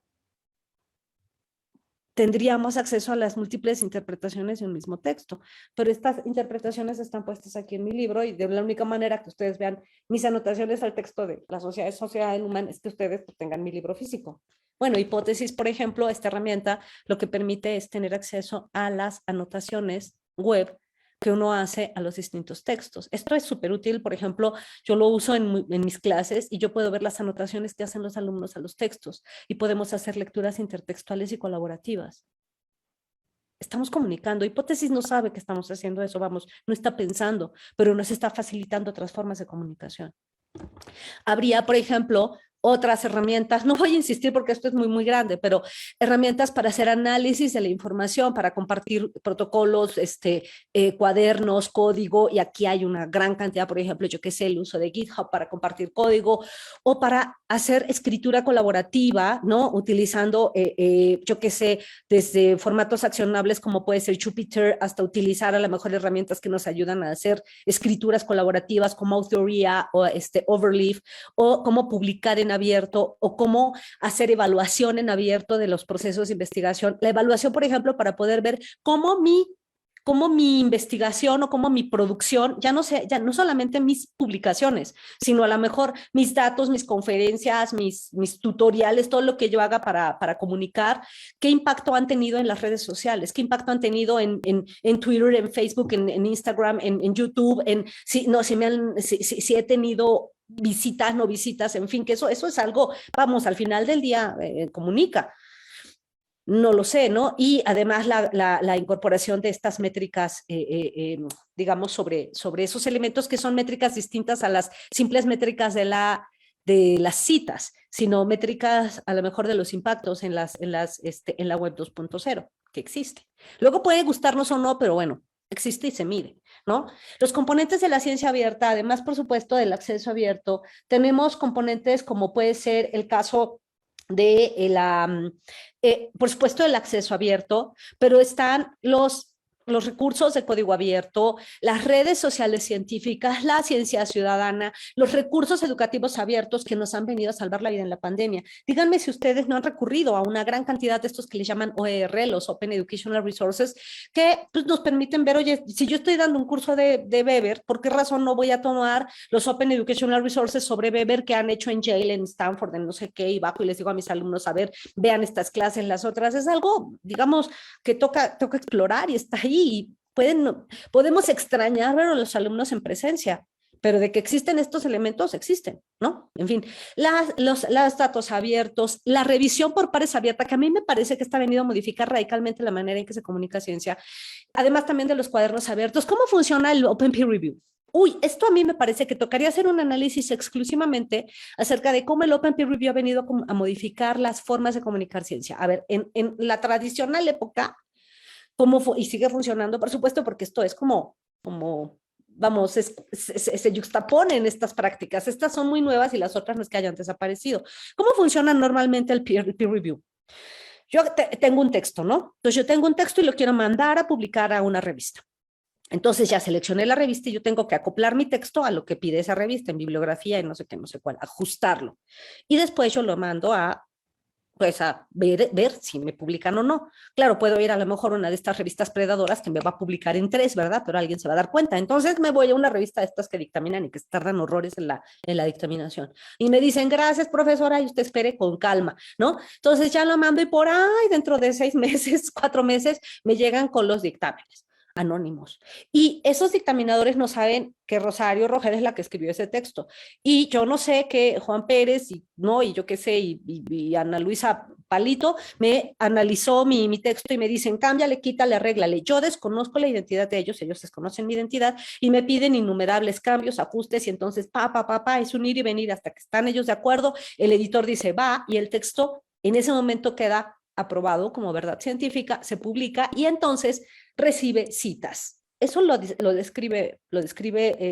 Tendríamos acceso a las múltiples interpretaciones de un mismo texto, pero estas interpretaciones están puestas aquí en mi libro y de la única manera que ustedes vean mis anotaciones al texto de la Sociedad de Luhmann es que ustedes tengan mi libro físico. Bueno, hipótesis, por ejemplo, esta herramienta lo que permite es tener acceso a las anotaciones web que uno hace a los distintos textos. Esto es súper útil, por ejemplo, yo lo uso en mis clases y yo puedo ver las anotaciones que hacen los alumnos a los textos y podemos hacer lecturas intertextuales y colaborativas. Estamos comunicando. Hipótesis no sabe que estamos haciendo eso, vamos, no está pensando, pero nos está facilitando otras formas de comunicación. Habría, por ejemplo, otras herramientas, no voy a insistir porque esto es muy, muy grande, pero herramientas para hacer análisis de la información, para compartir protocolos, cuadernos, código, y aquí hay una gran cantidad, por ejemplo, yo qué sé, el uso de GitHub para compartir código, o para hacer escritura colaborativa, ¿no? Utilizando, yo qué sé, desde formatos accionables como puede ser Jupyter, hasta utilizar a lo mejor herramientas que nos ayudan a hacer escrituras colaborativas como Autoría o Overleaf, o cómo publicar en abierto o cómo hacer evaluación en abierto de los procesos de investigación. La evaluación, por ejemplo, para poder ver cómo mi investigación o cómo mi producción, ya no solamente mis publicaciones, sino a lo mejor mis datos, mis conferencias, mis tutoriales, todo lo que yo haga para comunicar, qué impacto han tenido en las redes sociales, qué impacto han tenido en Twitter, en Facebook, en Instagram, en YouTube, si he tenido visitas, no visitas, en fin, que eso es algo, vamos, al final del día comunica. No lo sé, ¿no? Y además la incorporación de estas métricas, digamos, sobre esos elementos que son métricas distintas a las simples métricas de las citas, sino métricas a lo mejor de los impactos en la web 2.0 que existe. Luego puede gustarnos o no, pero bueno, existe y se mide, ¿no? Los componentes de la ciencia abierta, además, por supuesto, del acceso abierto, tenemos componentes como puede ser el caso de por supuesto, el acceso abierto, pero están los recursos de código abierto, las redes sociales científicas, la ciencia ciudadana, los recursos educativos abiertos que nos han venido a salvar la vida en la pandemia. Díganme si ustedes no han recurrido a una gran cantidad de estos que le llaman OER, los Open Educational Resources, que pues, nos permiten ver, oye, si yo estoy dando un curso de Weber, ¿por qué razón no voy a tomar los Open Educational Resources sobre Weber que han hecho en Yale, en Stanford, en no sé qué, y bajo y les digo a mis alumnos, a ver, vean estas clases, las otras? Es algo, digamos, que toca explorar y está ahí. Y podemos extrañar a los alumnos en presencia, pero de que existen estos elementos, existen, ¿no? En fin, los datos abiertos, la revisión por pares abierta, que a mí me parece que está venido a modificar radicalmente la manera en que se comunica ciencia, además también de los cuadernos abiertos. ¿Cómo funciona el Open Peer Review? Uy, esto a mí me parece que tocaría hacer un análisis exclusivamente acerca de cómo el Open Peer Review ha venido a modificar las formas de comunicar ciencia. A ver, en la tradicional época, y sigue funcionando, por supuesto, porque esto es como vamos, se yuxtaponen estas prácticas. Estas son muy nuevas y las otras no es que hayan desaparecido. ¿Cómo funciona normalmente el peer review? Yo tengo un texto, ¿no? Entonces yo tengo un texto y lo quiero mandar a publicar a una revista. Entonces ya seleccioné la revista y yo tengo que acoplar mi texto a lo que pide esa revista en bibliografía y no sé qué, no sé cuál, ajustarlo. Y después yo lo mando a ver si me publican o no. Claro, puedo ir a lo mejor a una de estas revistas predadoras que me va a publicar en 3, ¿verdad? Pero alguien se va a dar cuenta. Entonces me voy a una revista de estas que dictaminan y que tardan horrores en la dictaminación. Y me dicen, gracias, profesora, y usted espere con calma, ¿no? Entonces ya lo mando y por ahí, dentro de 6 meses, 4 meses, me llegan con los dictámenes anónimos. Y esos dictaminadores no saben que Rosario Rogel es la que escribió ese texto. Y yo no sé que Juan Pérez, y yo qué sé, y Ana Luisa Palito me analizó mi texto y me dicen, cámbiale, quítale, arréglale. Yo desconozco la identidad de ellos desconocen mi identidad y me piden innumerables cambios, ajustes, y entonces es un ir y venir hasta que están ellos de acuerdo. El editor dice, va, y el texto en ese momento queda aprobado como verdad científica, se publica y entonces recibe citas. Eso lo describe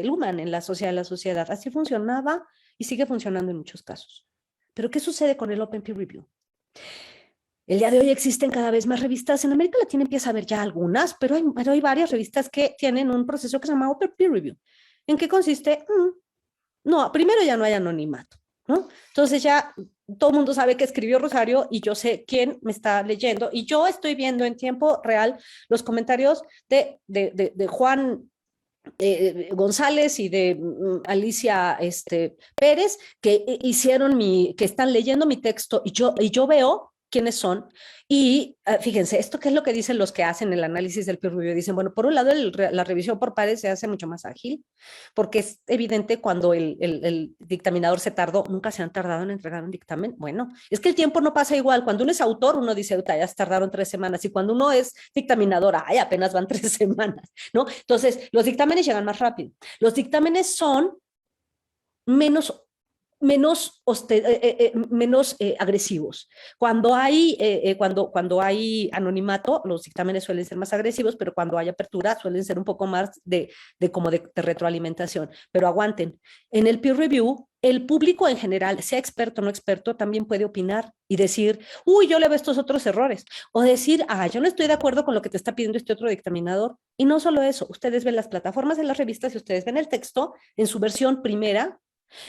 Luhmann en La Sociedad de la Sociedad. Así funcionaba y sigue funcionando en muchos casos. Pero ¿qué sucede con el Open Peer Review? El día de hoy existen cada vez más revistas. En América Latina empieza a haber ya algunas, pero hay varias revistas que tienen un proceso que se llama Open Peer Review. ¿En qué consiste? No, primero ya no hay anonimato, ¿no? Entonces ya todo el mundo sabe que escribió Rosario y yo sé quién me está leyendo y yo estoy viendo en tiempo real los comentarios de Juan González y de Alicia Pérez que que están leyendo mi texto y yo veo quiénes son. Y fíjense, esto qué es lo que dicen los que hacen el análisis del peer review. Dicen, bueno, por un lado la revisión por pares se hace mucho más ágil, porque es evidente cuando el dictaminador se tardó, nunca se han tardado en entregar un dictamen. Bueno, es que el tiempo no pasa igual. Cuando uno es autor, uno dice, ya se tardaron 3 semanas, y cuando uno es dictaminador, apenas van 3 semanas, ¿no? Entonces, los dictámenes llegan más rápido. Los dictámenes son menos agresivos. Cuando hay anonimato, los dictámenes suelen ser más agresivos, pero cuando hay apertura suelen ser un poco más de retroalimentación. Pero aguanten, en el peer review, el público en general, sea experto o no experto, también puede opinar y decir, yo le veo estos otros errores. O decir, yo no estoy de acuerdo con lo que te está pidiendo este otro dictaminador. Y no solo eso, ustedes ven las plataformas de las revistas y ustedes ven el texto en su versión primera,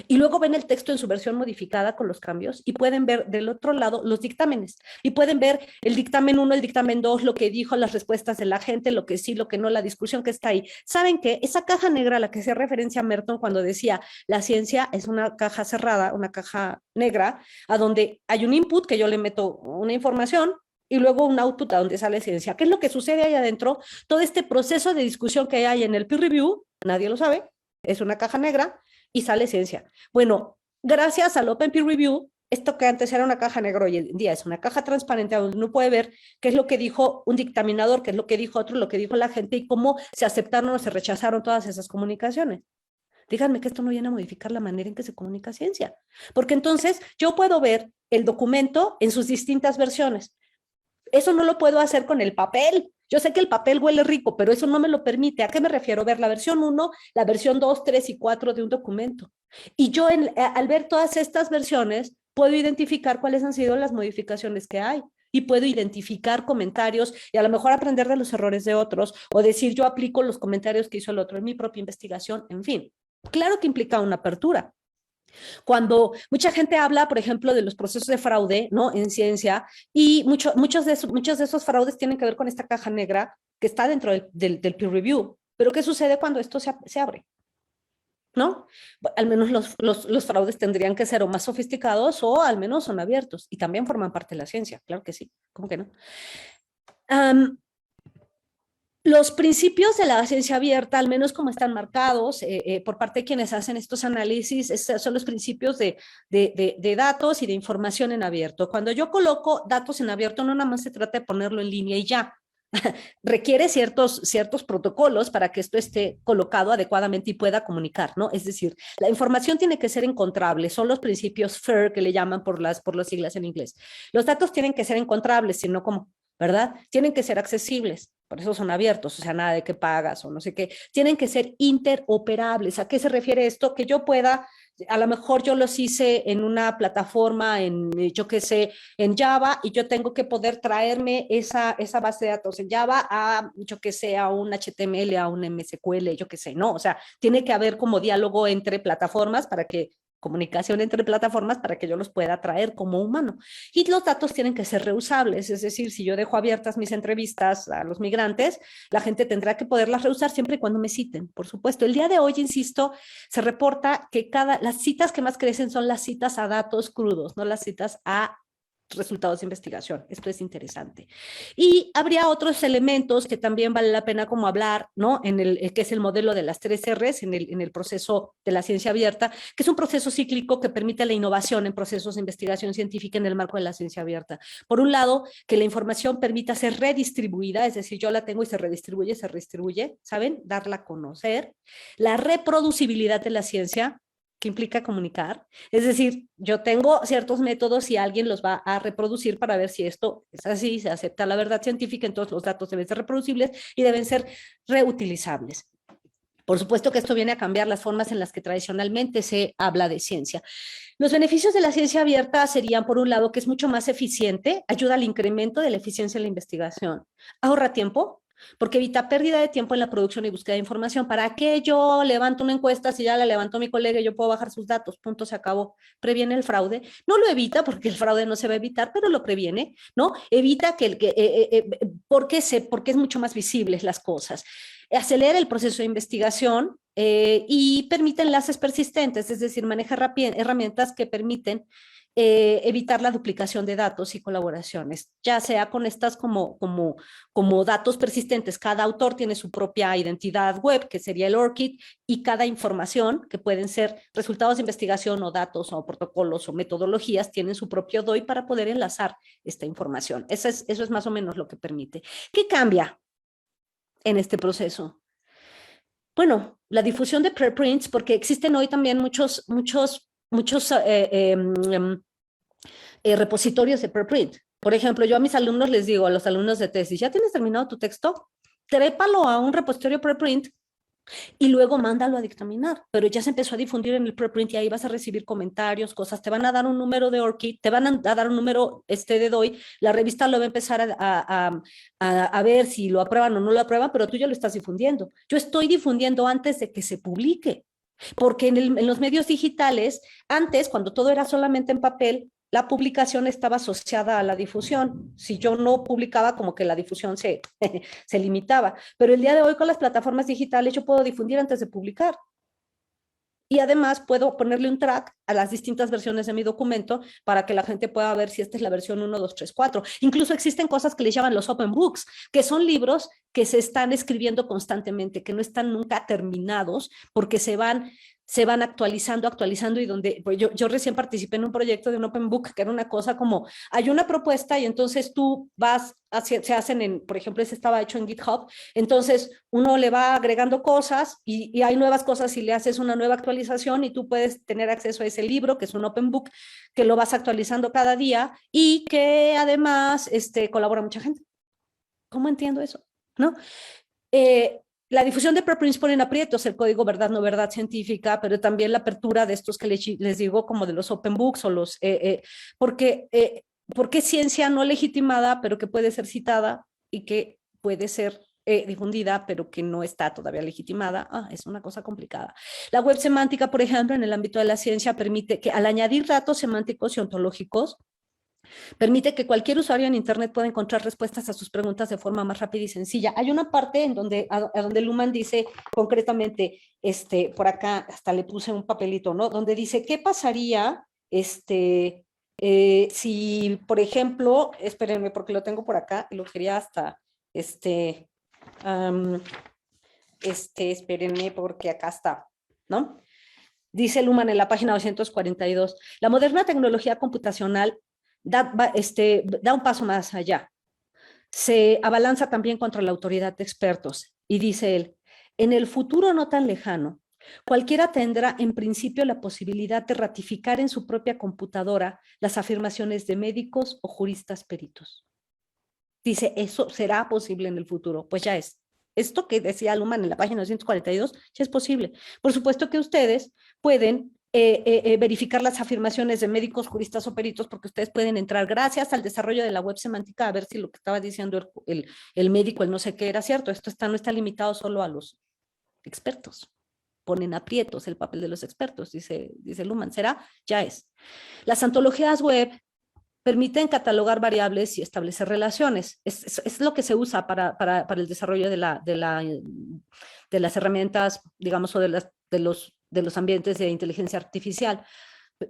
y luego ven el texto en su versión modificada con los cambios y pueden ver del otro lado los dictámenes y pueden ver el dictamen 1, el dictamen 2, lo que dijo, las respuestas de la gente, lo que sí, lo que no, la discusión que está ahí. ¿Saben qué? Esa caja negra a la que hacía referencia Merton cuando decía la ciencia es una caja cerrada, una caja negra, a donde hay un input que yo le meto una información y luego un output a donde sale ciencia. ¿Qué es lo que sucede ahí adentro? Todo este proceso de discusión que hay en el peer review, nadie lo sabe, es una caja negra y sale ciencia. Bueno, gracias al Open Peer Review, esto que antes era una caja negra hoy en día es una caja transparente donde uno puede ver qué es lo que dijo un dictaminador, qué es lo que dijo otro, lo que dijo la gente y cómo se aceptaron o se rechazaron todas esas comunicaciones. Díganme que esto no viene a modificar la manera en que se comunica ciencia, porque entonces yo puedo ver el documento en sus distintas versiones. Eso no lo puedo hacer con el papel. Yo sé que el papel huele rico, pero eso no me lo permite. ¿A qué me refiero? Ver la versión 1, la versión 2, 3 y 4 de un documento. Y yo al ver todas estas versiones, puedo identificar cuáles han sido las modificaciones que hay. Y puedo identificar comentarios y a lo mejor aprender de los errores de otros o decir yo aplico los comentarios que hizo el otro en mi propia investigación, en fin. Claro que implica una apertura. Cuando mucha gente habla, por ejemplo, de los procesos de fraude, ¿no? En ciencia, y muchos de esos fraudes tienen que ver con esta caja negra que está dentro del peer review. Pero ¿qué sucede cuando esto se abre? ¿No? Al menos los fraudes tendrían que ser o más sofisticados o al menos son abiertos y también forman parte de la ciencia, claro que sí, ¿cómo que no? Los principios de la ciencia abierta, al menos como están marcados por parte de quienes hacen estos análisis, son los principios de datos y de información en abierto. Cuando yo coloco datos en abierto, no nada más se trata de ponerlo en línea y ya. Requiere ciertos protocolos para que esto esté colocado adecuadamente y pueda comunicar, ¿no? Es decir, la información tiene que ser encontrable, son los principios FAIR que le llaman por las siglas en inglés. Los datos tienen que ser encontrables, sino como, ¿verdad? Tienen que ser accesibles, por eso son abiertos, o sea, nada de que pagas o no sé qué. Tienen que ser interoperables. ¿A qué se refiere esto? Que yo pueda, a lo mejor yo los hice en una plataforma, yo qué sé, en Java, y yo tengo que poder traerme esa base de datos en Java a, yo qué sé, a un HTML, a un MSQL, yo qué sé, ¿no? O sea, tiene que haber como diálogo entre plataformas comunicación entre plataformas para que yo los pueda traer como humano. Y los datos tienen que ser reusables, es decir, si yo dejo abiertas mis entrevistas a los migrantes, la gente tendrá que poderlas reusar siempre y cuando me citen, por supuesto. El día de hoy, insisto, se reporta que las citas que más crecen son las citas a datos crudos, no las citas a resultados de investigación. Esto es interesante. Y habría otros elementos que también vale la pena como hablar, ¿no? Que es el modelo de las 3 Rs en el proceso de la ciencia abierta, que es un proceso cíclico que permite la innovación en procesos de investigación científica en el marco de la ciencia abierta. Por un lado, que la información permita ser redistribuida, es decir, yo la tengo y se redistribuye, ¿saben? Darla a conocer. La reproducibilidad de la ciencia, que implica comunicar. Es decir, yo tengo ciertos métodos y alguien los va a reproducir para ver si esto es así, se acepta la verdad científica, entonces los datos deben ser reproducibles y deben ser reutilizables. Por supuesto que esto viene a cambiar las formas en las que tradicionalmente se habla de ciencia. Los beneficios de la ciencia abierta serían, por un lado, que es mucho más eficiente, ayuda al incremento de la eficiencia en la investigación, ahorra tiempo, porque evita pérdida de tiempo en la producción y búsqueda de información. ¿Para qué yo levanto una encuesta si ya la levantó mi colega y yo puedo bajar sus datos? Punto, se acabó. Previene el fraude. No lo evita porque el fraude no se va a evitar, pero lo previene, ¿no? Evita porque es mucho más visibles las cosas. Acelera el proceso de investigación y permite enlaces persistentes, es decir, maneja herramientas que permiten evitar la duplicación de datos y colaboraciones, ya sea con estas como datos persistentes. Cada autor tiene su propia identidad web, que sería el ORCID, y cada información, que pueden ser resultados de investigación o datos o protocolos o metodologías, tienen su propio DOI para poder enlazar esta información. Eso es más o menos lo que permite. ¿Qué cambia en este proceso? Bueno, la difusión de preprints, porque existen hoy también muchos repositorios de preprint. Por ejemplo, yo a mis alumnos les digo, a los alumnos de tesis, ¿ya tienes terminado tu texto? Trépalo a un repositorio preprint y luego mándalo a dictaminar, pero ya se empezó a difundir en el preprint y ahí vas a recibir comentarios, cosas, te van a dar un número de ORCID, te van a dar un número de DOI, la revista lo va a empezar a ver si lo aprueban o no lo aprueban, pero tú ya lo estás difundiendo. Yo estoy difundiendo antes de que se publique, porque en los medios digitales, antes, cuando todo era solamente en papel, la publicación estaba asociada a la difusión. Si yo no publicaba, como que la difusión se limitaba. Pero el día de hoy con las plataformas digitales yo puedo difundir antes de publicar. Y además puedo ponerle un track a las distintas versiones de mi documento para que la gente pueda ver si esta es la versión 1, 2, 3, 4. Incluso existen cosas que le llaman los open books, que son libros que se están escribiendo constantemente, que no están nunca terminados porque se van se van actualizando y donde pues yo recién participé en un proyecto de un Open Book que era una cosa como, hay una propuesta y entonces tú vas, se hacen por ejemplo, ese estaba hecho en GitHub, entonces uno le va agregando cosas y hay nuevas cosas y le haces una nueva actualización y tú puedes tener acceso a ese libro, que es un Open Book, que lo vas actualizando cada día y que además colabora mucha gente. ¿Cómo entiendo eso? ¿No? La difusión de preprints pone en aprietos el código verdad, no verdad científica, pero también la apertura de estos que les digo, como de los open books o los, porque ciencia no legitimada, pero que puede ser citada y que puede ser difundida, pero que no está todavía legitimada, es una cosa complicada. La web semántica, por ejemplo, en el ámbito de la ciencia, permite que al añadir datos semánticos y ontológicos, permite que cualquier usuario en Internet pueda encontrar respuestas a sus preguntas de forma más rápida y sencilla. Hay una parte en donde, a donde Luhmann dice concretamente, por acá hasta le puse un papelito, ¿no? Donde dice, ¿qué pasaría si, por ejemplo, espérenme porque lo tengo por acá, lo quería hasta, espérenme porque acá está, ¿no? Dice Luhmann en la página 242, la moderna tecnología computacional da un paso más allá. Se abalanza también contra la autoridad de expertos y dice él, en el futuro no tan lejano, cualquiera tendrá en principio la posibilidad de ratificar en su propia computadora las afirmaciones de médicos o juristas peritos. Dice, eso será posible en el futuro, pues ya es. Esto que decía Luhmann en la página 242 ya es posible. Por supuesto que ustedes pueden verificar las afirmaciones de médicos, juristas o peritos, porque ustedes pueden entrar gracias al desarrollo de la web semántica a ver si lo que estaba diciendo el médico, el no sé qué era cierto. Esto no está limitado solo a los expertos. Ponen aprietos el papel de los expertos, dice Luhmann. ¿Será? Ya es. Las antologías web permiten catalogar variables y establecer relaciones. Es lo que se usa para el desarrollo de las herramientas, digamos, o de los ambientes de inteligencia artificial.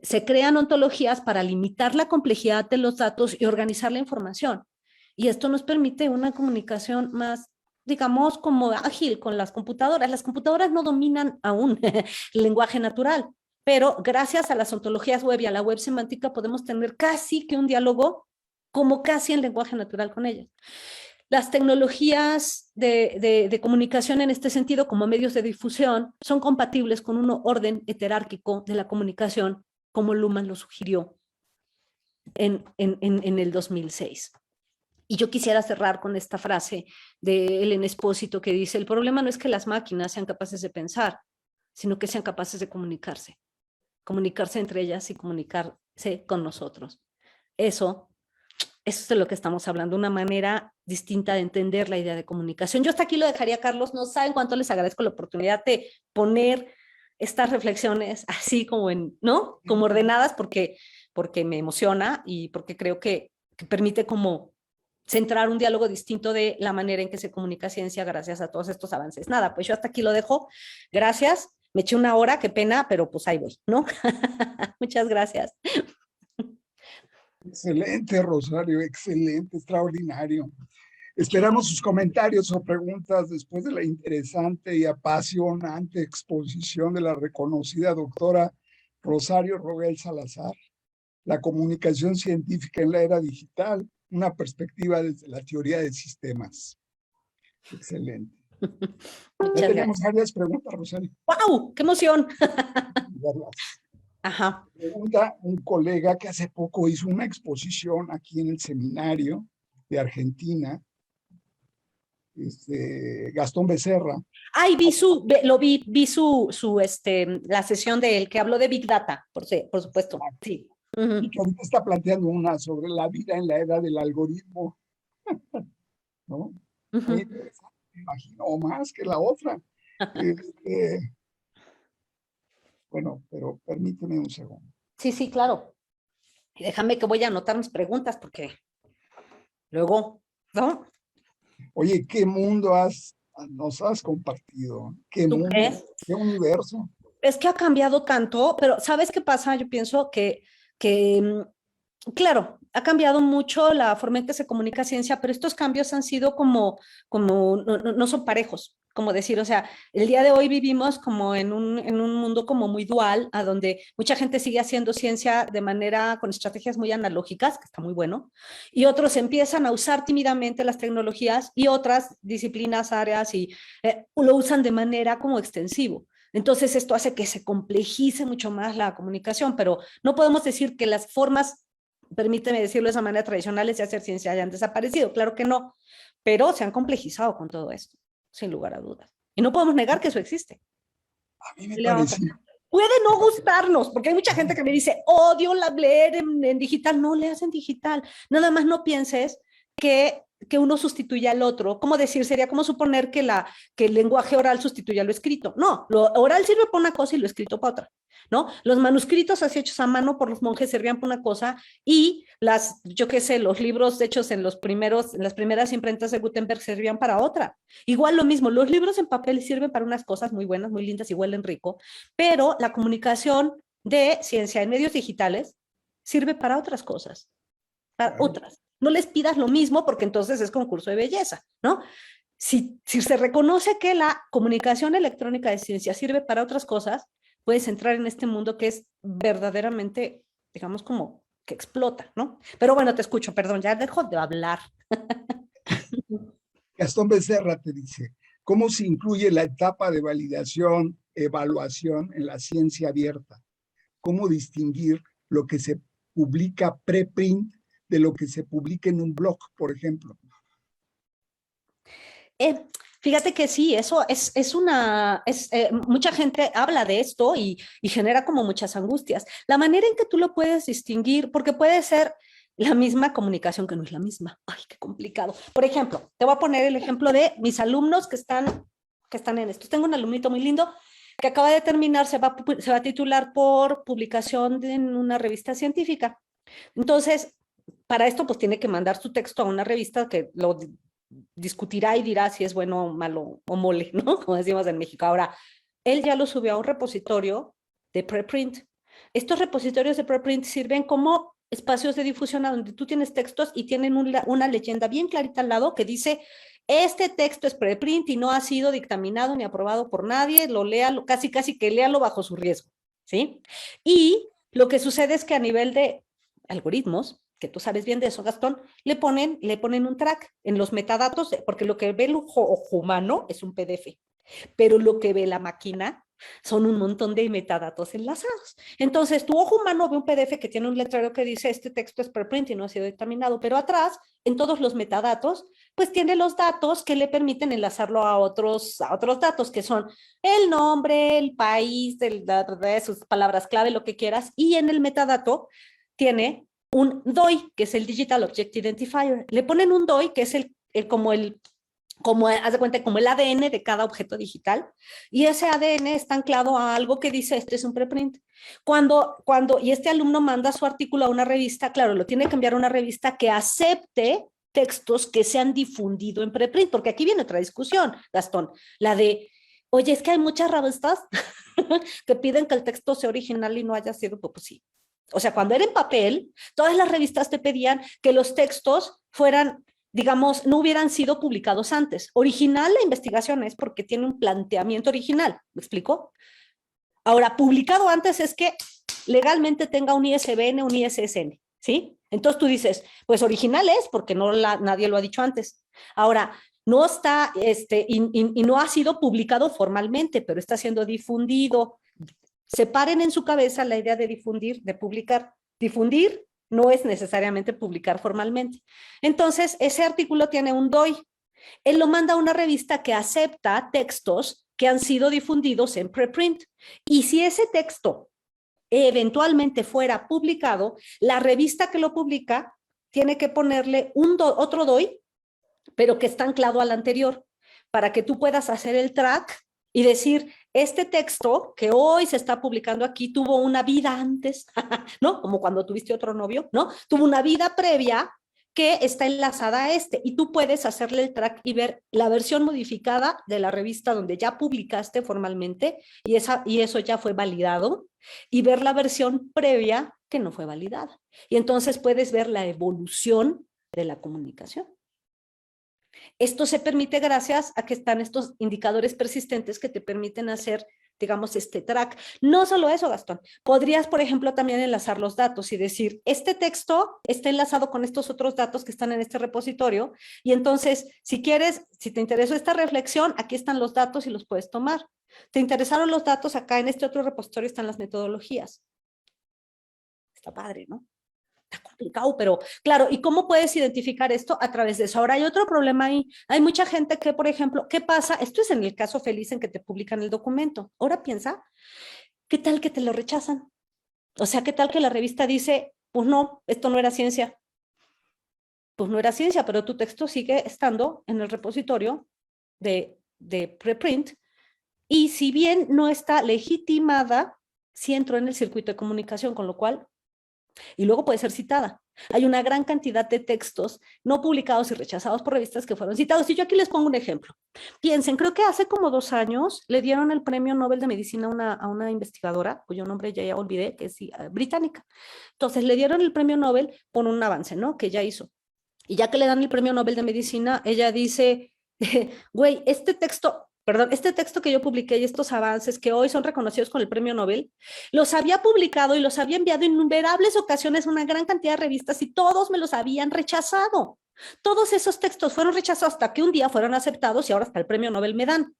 Se crean ontologías para limitar la complejidad de los datos y organizar la información. Y esto nos permite una comunicación más, digamos, como ágil con las computadoras. Las computadoras no dominan aún el lenguaje natural, pero gracias a las ontologías web y a la web semántica podemos tener casi que un diálogo como casi en lenguaje natural con ellas. Las tecnologías de comunicación en este sentido, como medios de difusión, son compatibles con un orden heterárquico de la comunicación, como Luhmann lo sugirió en el 2006. Y yo quisiera cerrar con esta frase de Helen Espósito que dice, el problema no es que las máquinas sean capaces de pensar, sino que sean capaces de comunicarse entre ellas y comunicarse con nosotros. Eso es de lo que estamos hablando, una manera distinta de entender la idea de comunicación. Yo hasta aquí lo dejaría, Carlos. No saben cuánto les agradezco la oportunidad de poner estas reflexiones así como ¿no? Como ordenadas porque me emociona y porque creo que permite como centrar un diálogo distinto de la manera en que se comunica ciencia gracias a todos estos avances. Nada, pues yo hasta aquí lo dejo. Gracias. Me eché una hora, qué pena, pero pues ahí voy, ¿no? Muchas gracias. Excelente, Rosario, excelente, extraordinario. Esperamos sus comentarios o preguntas después de la interesante y apasionante exposición de la reconocida doctora Rosario Rogel Salazar, La comunicación científica en la era digital, una perspectiva desde la teoría de sistemas. Excelente. Ya tenemos varias preguntas, Rosario. ¡Wow! ¡Qué emoción! Ajá. Pregunta un colega que hace poco hizo una exposición aquí en el seminario de Argentina, Gastón Becerra. Ay, vi la sesión de él que habló de Big Data, por supuesto. Sí. Y que ahorita está planteando una sobre la vida en la era del algoritmo, ¿no? Muy interesante, me imagino, más que la otra. Bueno, pero permíteme un segundo. Sí, claro. Y déjame que voy a anotar mis preguntas porque luego, ¿no? Oye, ¿qué mundo nos has compartido? ¿Qué mundo? ¿Crees? ¿Qué universo? Es que ha cambiado tanto, pero ¿sabes qué pasa? Yo pienso que Claro, ha cambiado mucho la forma en que se comunica ciencia, pero estos cambios han sido no son parejos, como decir, o sea, el día de hoy vivimos como en un mundo como muy dual, a donde mucha gente sigue haciendo ciencia de manera, con estrategias muy analógicas, que está muy bueno, y otros empiezan a usar tímidamente las tecnologías y otras disciplinas, áreas, y lo usan de manera como extensivo. Entonces, esto hace que se complejice mucho más la comunicación, pero no podemos decir que las formas, permíteme decirlo de esa manera, tradicionales de hacer ciencia hayan desaparecido, claro que no, pero se han complejizado con todo esto, sin lugar a dudas. Y no podemos negar que eso existe. A mí me ¿Qué le vamos a pareció, hacer? Puede no gustarnos, porque hay mucha gente que me dice, odio leer en digital. No leas en digital. Nada más no pienses que uno sustituye al otro. ¿Cómo decir? Sería como suponer que el lenguaje oral sustituye a lo escrito. No, lo oral sirve para una cosa y lo escrito para otra. ¿No? Los manuscritos así hechos a mano por los monjes servían para una cosa y yo qué sé, los libros hechos en las primeras imprentas de Gutenberg servían para otra. Igual lo mismo, los libros en papel sirven para unas cosas muy buenas, muy lindas y huelen rico, pero la comunicación de ciencia en medios digitales sirve para otras cosas, para claro, otras. No les pidas lo mismo porque entonces es concurso de belleza, ¿no? Si se reconoce que la comunicación electrónica de ciencia sirve para otras cosas, puedes entrar en este mundo que es verdaderamente, digamos, como que explota, ¿no? Pero bueno, te escucho, perdón, ya dejo de hablar. Gastón Becerra te dice, ¿cómo se incluye la etapa de validación, evaluación en la ciencia abierta? ¿Cómo distinguir lo que se publica preprint de lo que se publica en un blog, por ejemplo? Eh, Fíjate que sí, eso mucha gente habla de esto y genera como muchas angustias. La manera en que tú lo puedes distinguir, porque puede ser la misma comunicación que no es la misma. Ay, qué complicado. Por ejemplo, te voy a poner el ejemplo de mis alumnos que están en esto. Tengo un alumnito muy lindo que acaba de terminar, se va a titular por publicación en una revista científica. Entonces, para esto, pues tiene que mandar su texto a una revista que lo discutirá y dirá si es bueno o malo o mole, ¿no? Como decimos en México. Ahora, él ya lo subió a un repositorio de preprint. Estos repositorios de preprint sirven como espacios de difusión a donde tú tienes textos y tienen una leyenda bien clarita al lado que dice, este texto es preprint y no ha sido dictaminado ni aprobado por nadie, lo lea, casi que léalo bajo su riesgo, ¿sí? Y lo que sucede es que a nivel de algoritmos, que tú sabes bien de eso, Gastón, le ponen un track en los metadatos, porque lo que ve el ojo humano es un PDF, pero lo que ve la máquina son un montón de metadatos enlazados. Entonces, tu ojo humano ve un PDF que tiene un letrero que dice, este texto es preprint y no ha sido dictaminado, pero atrás, en todos los metadatos, pues tiene los datos que le permiten enlazarlo a otros datos, que son el nombre, el país, sus palabras clave, lo que quieras, y en el metadato tiene un DOI, que es el Digital Object Identifier. Le ponen un DOI, que es haz de cuenta, como el ADN de cada objeto digital, y ese ADN está anclado a algo que dice, este es un preprint. Y este alumno manda su artículo a una revista, claro, lo tiene que enviar a una revista que acepte textos que se han difundido en preprint, porque aquí viene otra discusión, Gastón, la de, oye, es que hay muchas revistas que piden que el texto sea original y no haya sido, pues sí. O sea, cuando era en papel, todas las revistas te pedían que los textos fueran, digamos, no hubieran sido publicados antes. Original la investigación es porque tiene un planteamiento original, ¿me explico? Ahora, publicado antes es que legalmente tenga un ISBN, un ISSN, ¿sí? Entonces tú dices, pues original es porque nadie lo ha dicho antes. Ahora, no está, y no ha sido publicado formalmente, pero está siendo difundido. Separen en su cabeza la idea de difundir, de publicar. Difundir no es necesariamente publicar formalmente. Entonces, ese artículo tiene un DOI. Él lo manda a una revista que acepta textos que han sido difundidos en preprint. Y si ese texto eventualmente fuera publicado, la revista que lo publica tiene que ponerle otro DOI, pero que está anclado al anterior, para que tú puedas hacer el track y decir, este texto que hoy se está publicando aquí tuvo una vida antes, ¿no? Como cuando tuviste otro novio, ¿no? Tuvo una vida previa que está enlazada a este, y tú puedes hacerle el track y ver la versión modificada de la revista donde ya publicaste formalmente y eso ya fue validado, y ver la versión previa que no fue validada. Y entonces puedes ver la evolución de la comunicación. Esto se permite gracias a que están estos indicadores persistentes que te permiten hacer, digamos, este track. No solo eso, Gastón. Podrías, por ejemplo, también enlazar los datos y decir, este texto está enlazado con estos otros datos que están en este repositorio, y entonces, si quieres, si te interesó esta reflexión, aquí están los datos y los puedes tomar. ¿Te interesaron los datos? Acá en este otro repositorio están las metodologías. Está padre, ¿no? Está complicado, pero claro, ¿y cómo puedes identificar esto? A través de eso. Ahora hay otro problema ahí. Hay mucha gente que, por ejemplo, ¿qué pasa? Esto es en el caso feliz en que te publican el documento. Ahora piensa, ¿qué tal que te lo rechazan? O sea, ¿qué tal que la revista dice, pues no, esto no era ciencia? Pues no era ciencia, pero tu texto sigue estando en el repositorio de preprint, y si bien no está legitimada, sí entró en el circuito de comunicación, con lo cual, y luego puede ser citada. Hay una gran cantidad de textos no publicados y rechazados por revistas que fueron citados. Y yo aquí les pongo un ejemplo. Piensen, creo que hace como 2 años le dieron el premio Nobel de Medicina a una investigadora, cuyo nombre ya olvidé, que es británica. Entonces le dieron el premio Nobel por un avance, ¿no? Que ella hizo. Y ya que le dan el premio Nobel de Medicina, ella dice, güey, este texto que yo publiqué y estos avances que hoy son reconocidos con el premio Nobel, los había publicado y los había enviado en innumerables ocasiones a una gran cantidad de revistas y todos me los habían rechazado. Todos esos textos fueron rechazados hasta que un día fueron aceptados y ahora hasta el premio Nobel me dan.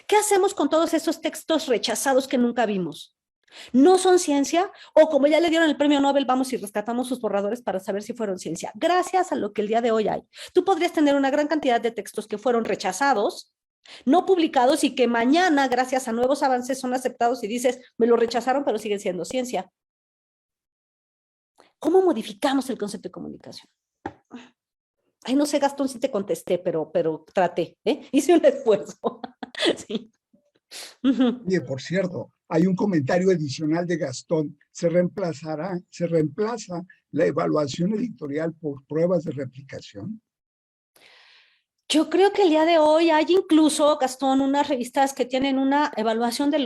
¿Qué hacemos con todos esos textos rechazados que nunca vimos? ¿No son ciencia? O como ya le dieron el premio Nobel, vamos y rescatamos sus borradores para saber si fueron ciencia. Gracias a lo que el día de hoy hay, tú podrías tener una gran cantidad de textos que fueron rechazados, no publicados, y que mañana, gracias a nuevos avances, son aceptados y dices, me lo rechazaron, pero siguen siendo ciencia. ¿Cómo modificamos el concepto de comunicación? Ay, no sé, Gastón, si te contesté, pero traté, hice un esfuerzo. Sí. Oye, por cierto, hay un comentario adicional de Gastón. Se reemplaza la evaluación editorial por pruebas de replicación. Yo creo que el día de hoy hay incluso, Gastón, unas revistas que tienen una evaluación de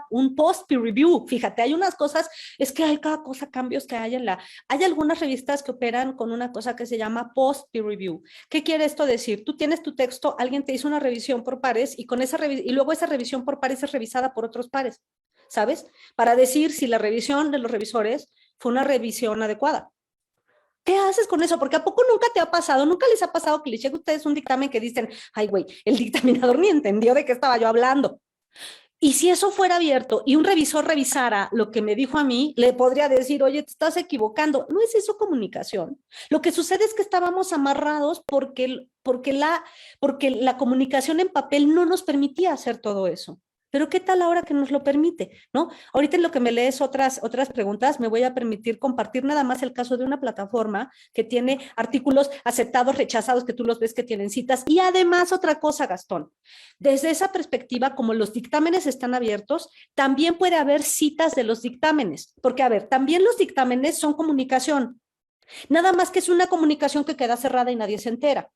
un post-peer review. Fíjate, hay unas cosas, es que hay cada cosa, cambios que hay hay algunas revistas que operan con una cosa que se llama post-peer review. ¿Qué quiere esto decir? Tú tienes tu texto, alguien te hizo una revisión por pares y y luego esa revisión por pares es revisada por otros pares, ¿sabes? Para decir si la revisión de los revisores fue una revisión adecuada. ¿Qué haces con eso? Porque ¿a poco nunca te ha pasado? ¿Nunca les ha pasado que les llegue a ustedes un dictamen que dicen, ay, güey, el dictaminador ni entendió de qué estaba yo hablando? Y si eso fuera abierto y un revisor revisara lo que me dijo a mí, le podría decir, oye, te estás equivocando. No es eso comunicación. Lo que sucede es que estábamos amarrados porque la comunicación en papel no nos permitía hacer todo eso. Pero ¿qué tal ahora que nos lo permite? ¿No? Ahorita en lo que me lees otras preguntas, me voy a permitir compartir nada más el caso de una plataforma que tiene artículos aceptados, rechazados, que tú los ves que tienen citas. Y además otra cosa, Gastón, desde esa perspectiva, como los dictámenes están abiertos, también puede haber citas de los dictámenes, porque a ver, también los dictámenes son comunicación, nada más que es una comunicación que queda cerrada y nadie se entera.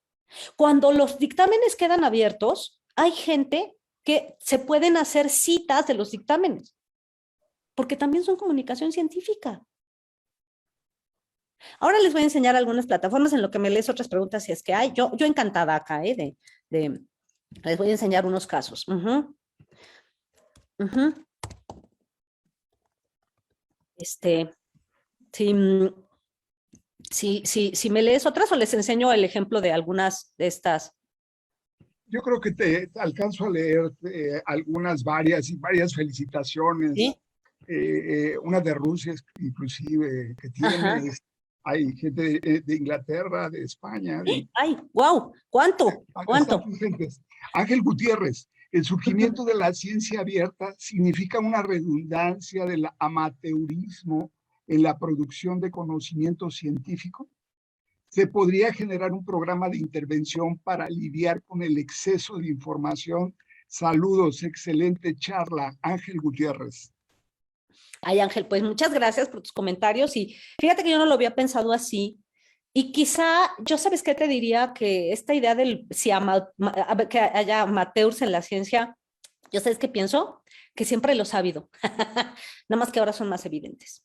Cuando los dictámenes quedan abiertos, hay gente que se pueden hacer citas de los dictámenes, porque también son comunicación científica. Ahora les voy a enseñar algunas plataformas en lo que me lees otras preguntas si es que hay. Yo encantada acá, les voy a enseñar unos casos. Si me lees otras o les enseño el ejemplo de algunas de estas. Yo creo que te alcanzo a leer varias felicitaciones. ¿Sí? Una de Rusia, inclusive, que tiene. Hay gente de Inglaterra, de España. ¡Ay, wow! ¿Cuánto? Ángel Gutiérrez, el surgimiento de la ciencia abierta significa una redundancia del amateurismo en la producción de conocimiento científico. ¿Se podría generar un programa de intervención para lidiar con el exceso de información? Saludos, excelente charla, Ángel Gutiérrez. Ay, Ángel, pues muchas gracias por tus comentarios y fíjate que yo no lo había pensado así. Y quizá, yo sabes qué te diría que esta idea del si que haya amateurs en la ciencia, yo sabes qué pienso, que siempre los ha habido, nada más que ahora son más evidentes,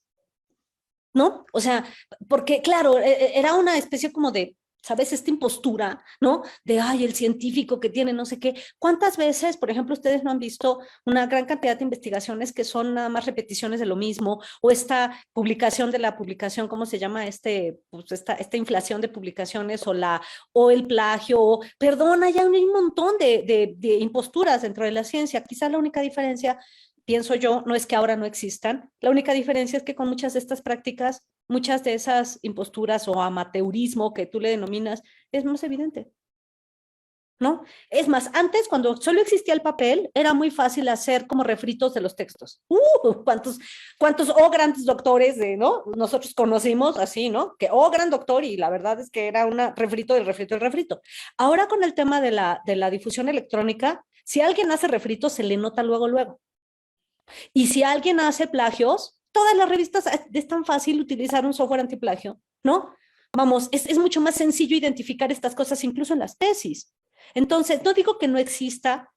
¿no? O sea, porque claro, era una especie como de, ¿sabes? Esta impostura, ¿no? De, ay, el científico que tiene no sé qué. ¿Cuántas veces, por ejemplo, ustedes no han visto una gran cantidad de investigaciones que son nada más repeticiones de lo mismo? O esta publicación de la publicación, ¿cómo se llama? Pues esta inflación de publicaciones o el plagio. Perdón, hay un montón de imposturas dentro de la ciencia. Quizá la única diferencia, pienso yo, no es que ahora no existan. La única diferencia es que con muchas de estas prácticas, muchas de esas imposturas o amateurismo que tú le denominas, es más evidente, ¿no? Es más, antes cuando solo existía el papel, era muy fácil hacer como refritos de los textos. ¿Cuántos grandes doctores ¿no? Nosotros conocimos así, ¿no? Que gran doctor y la verdad es que era un refrito del refrito del refrito. Ahora con el tema de la difusión electrónica, si alguien hace refritos, se le nota luego, luego. Y si alguien hace plagios, todas las revistas es tan fácil utilizar un software antiplagio, ¿no? Vamos, es mucho más sencillo identificar estas cosas incluso en las tesis. Entonces, no digo que no exista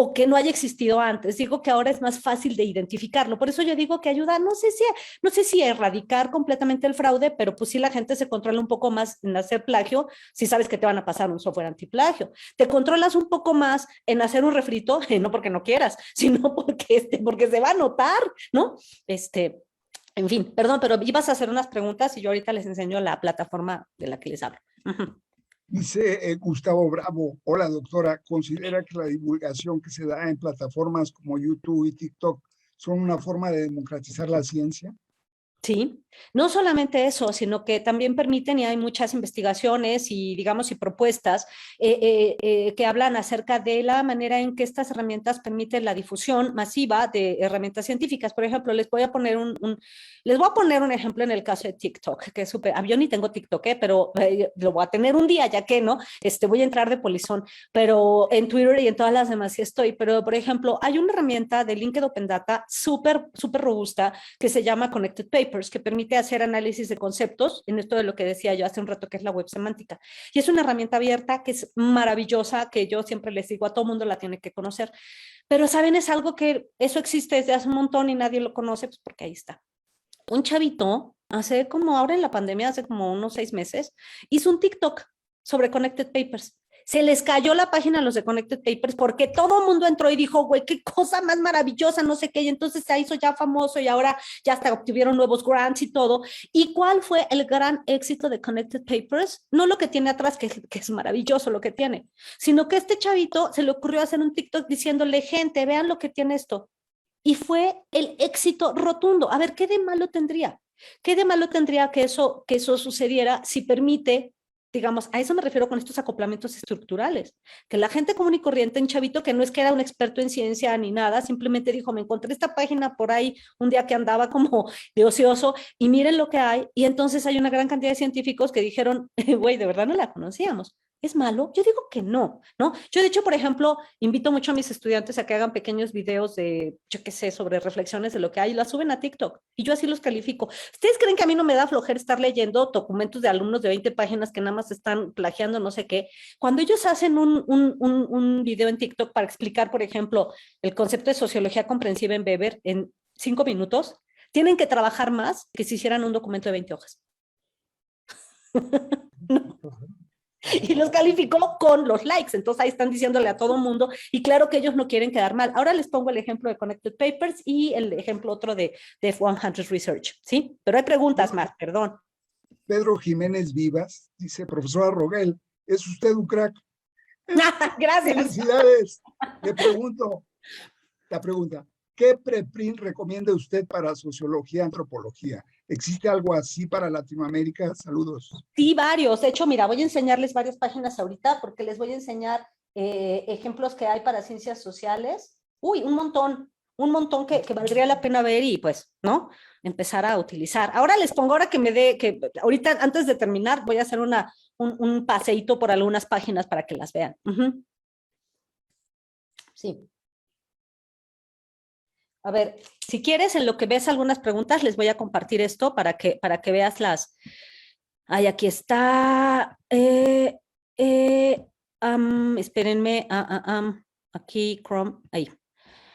o que no haya existido antes, digo que ahora es más fácil de identificarlo. Por eso yo digo que ayuda, no sé si erradicar completamente el fraude, pero pues sí la gente se controla un poco más en hacer plagio, si sabes que te van a pasar un software antiplagio. Te controlas un poco más en hacer un refrito, no porque no quieras, sino porque se va a notar, ¿no? En fin, perdón, pero ibas a hacer unas preguntas y yo ahorita les enseño la plataforma de la que les hablo. Dice Gustavo Bravo, hola doctora, ¿considera que la divulgación que se da en plataformas como YouTube y TikTok son una forma de democratizar la ciencia? Sí, no solamente eso, sino que también permiten, y hay muchas investigaciones y, digamos, y propuestas que hablan acerca de la manera en que estas herramientas permiten la difusión masiva de herramientas científicas. Por ejemplo, les voy a poner un ejemplo en el caso de TikTok, que es súper, yo ni tengo TikTok, pero lo voy a tener un día, ya que, ¿no? Voy a entrar de polizón, pero en Twitter y en todas las demás sí estoy. Pero, por ejemplo, hay una herramienta de Linked Open Data súper, súper robusta que se llama Connected Papers, que permite hacer análisis de conceptos, en esto de lo que decía yo hace un rato, que es la web semántica. Y es una herramienta abierta que es maravillosa, que yo siempre les digo, a todo mundo la tiene que conocer. Pero, ¿saben? Es algo que eso existe desde hace un montón y nadie lo conoce, pues porque ahí está. Un chavito, hace como ahora en la pandemia, hace como unos 6 meses, hizo un TikTok sobre Connected Papers. Se les cayó la página a los de Connected Papers porque todo el mundo entró y dijo, güey, qué cosa más maravillosa, no sé qué, y entonces se hizo ya famoso y ahora ya hasta obtuvieron nuevos grants y todo. ¿Y cuál fue el gran éxito de Connected Papers? No lo que tiene atrás, que es maravilloso lo que tiene, sino que a este chavito se le ocurrió hacer un TikTok diciéndole, gente, vean lo que tiene esto. Y fue el éxito rotundo. A ver, ¿qué de malo tendría? ¿Qué de malo tendría que eso sucediera si permite, digamos, a eso me refiero con estos acoplamientos estructurales? Que la gente común y corriente, un chavito que no es que era un experto en ciencia ni nada, simplemente dijo, me encontré esta página por ahí un día que andaba como de ocioso y miren lo que hay. Y entonces hay una gran cantidad de científicos que dijeron, güey, de verdad no la conocíamos. ¿Es malo? Yo digo que no, ¿no? Yo, de hecho, por ejemplo, invito mucho a mis estudiantes a que hagan pequeños videos de, yo qué sé, sobre reflexiones de lo que hay y las suben a TikTok y yo así los califico. ¿Ustedes creen que a mí no me da flojera estar leyendo documentos de alumnos de 20 páginas que nada más están plagiando no sé qué? Cuando ellos hacen un video en TikTok para explicar, por ejemplo, el concepto de sociología comprensiva en Weber en 5 minutos, tienen que trabajar más que si hicieran un documento de 20 hojas. No. Y los calificó con los likes, entonces ahí están diciéndole a todo mundo, y claro que ellos no quieren quedar mal. Ahora les pongo el ejemplo de Connected Papers y el ejemplo otro de 100 Research, ¿sí? Pero hay preguntas más, perdón. Pedro Jiménez Vivas dice, profesora Rogel, es usted un crack. Gracias. Felicidades. Le pregunto, la pregunta, ¿qué preprint recomienda usted para sociología, antropología? ¿Existe algo así para Latinoamérica? Saludos. Sí, varios. De hecho, mira, voy a enseñarles varias páginas ahorita porque les voy a enseñar ejemplos que hay para ciencias sociales. Uy, un montón que valdría la pena ver y pues, ¿no? Empezar a utilizar. Ahora les pongo, ahora que ahorita antes de terminar voy a hacer un paseíto por algunas páginas para que las vean. Sí. A ver, si quieres, en lo que ves algunas preguntas, les voy a compartir esto para que veas las... Ay, aquí está. Espérenme. Aquí, Chrome. Ahí.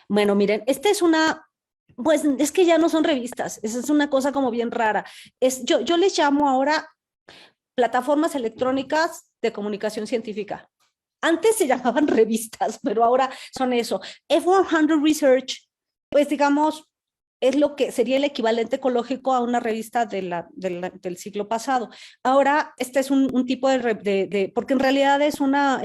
Bueno, miren, esta es una... Pues es que ya no son revistas. Esa es una cosa como bien rara. Yo les llamo ahora plataformas electrónicas de comunicación científica. Antes se llamaban revistas, pero ahora son eso. F100 Research, pues digamos, es lo que sería el equivalente ecológico a una revista del siglo pasado. Ahora, este es un tipo porque en realidad es una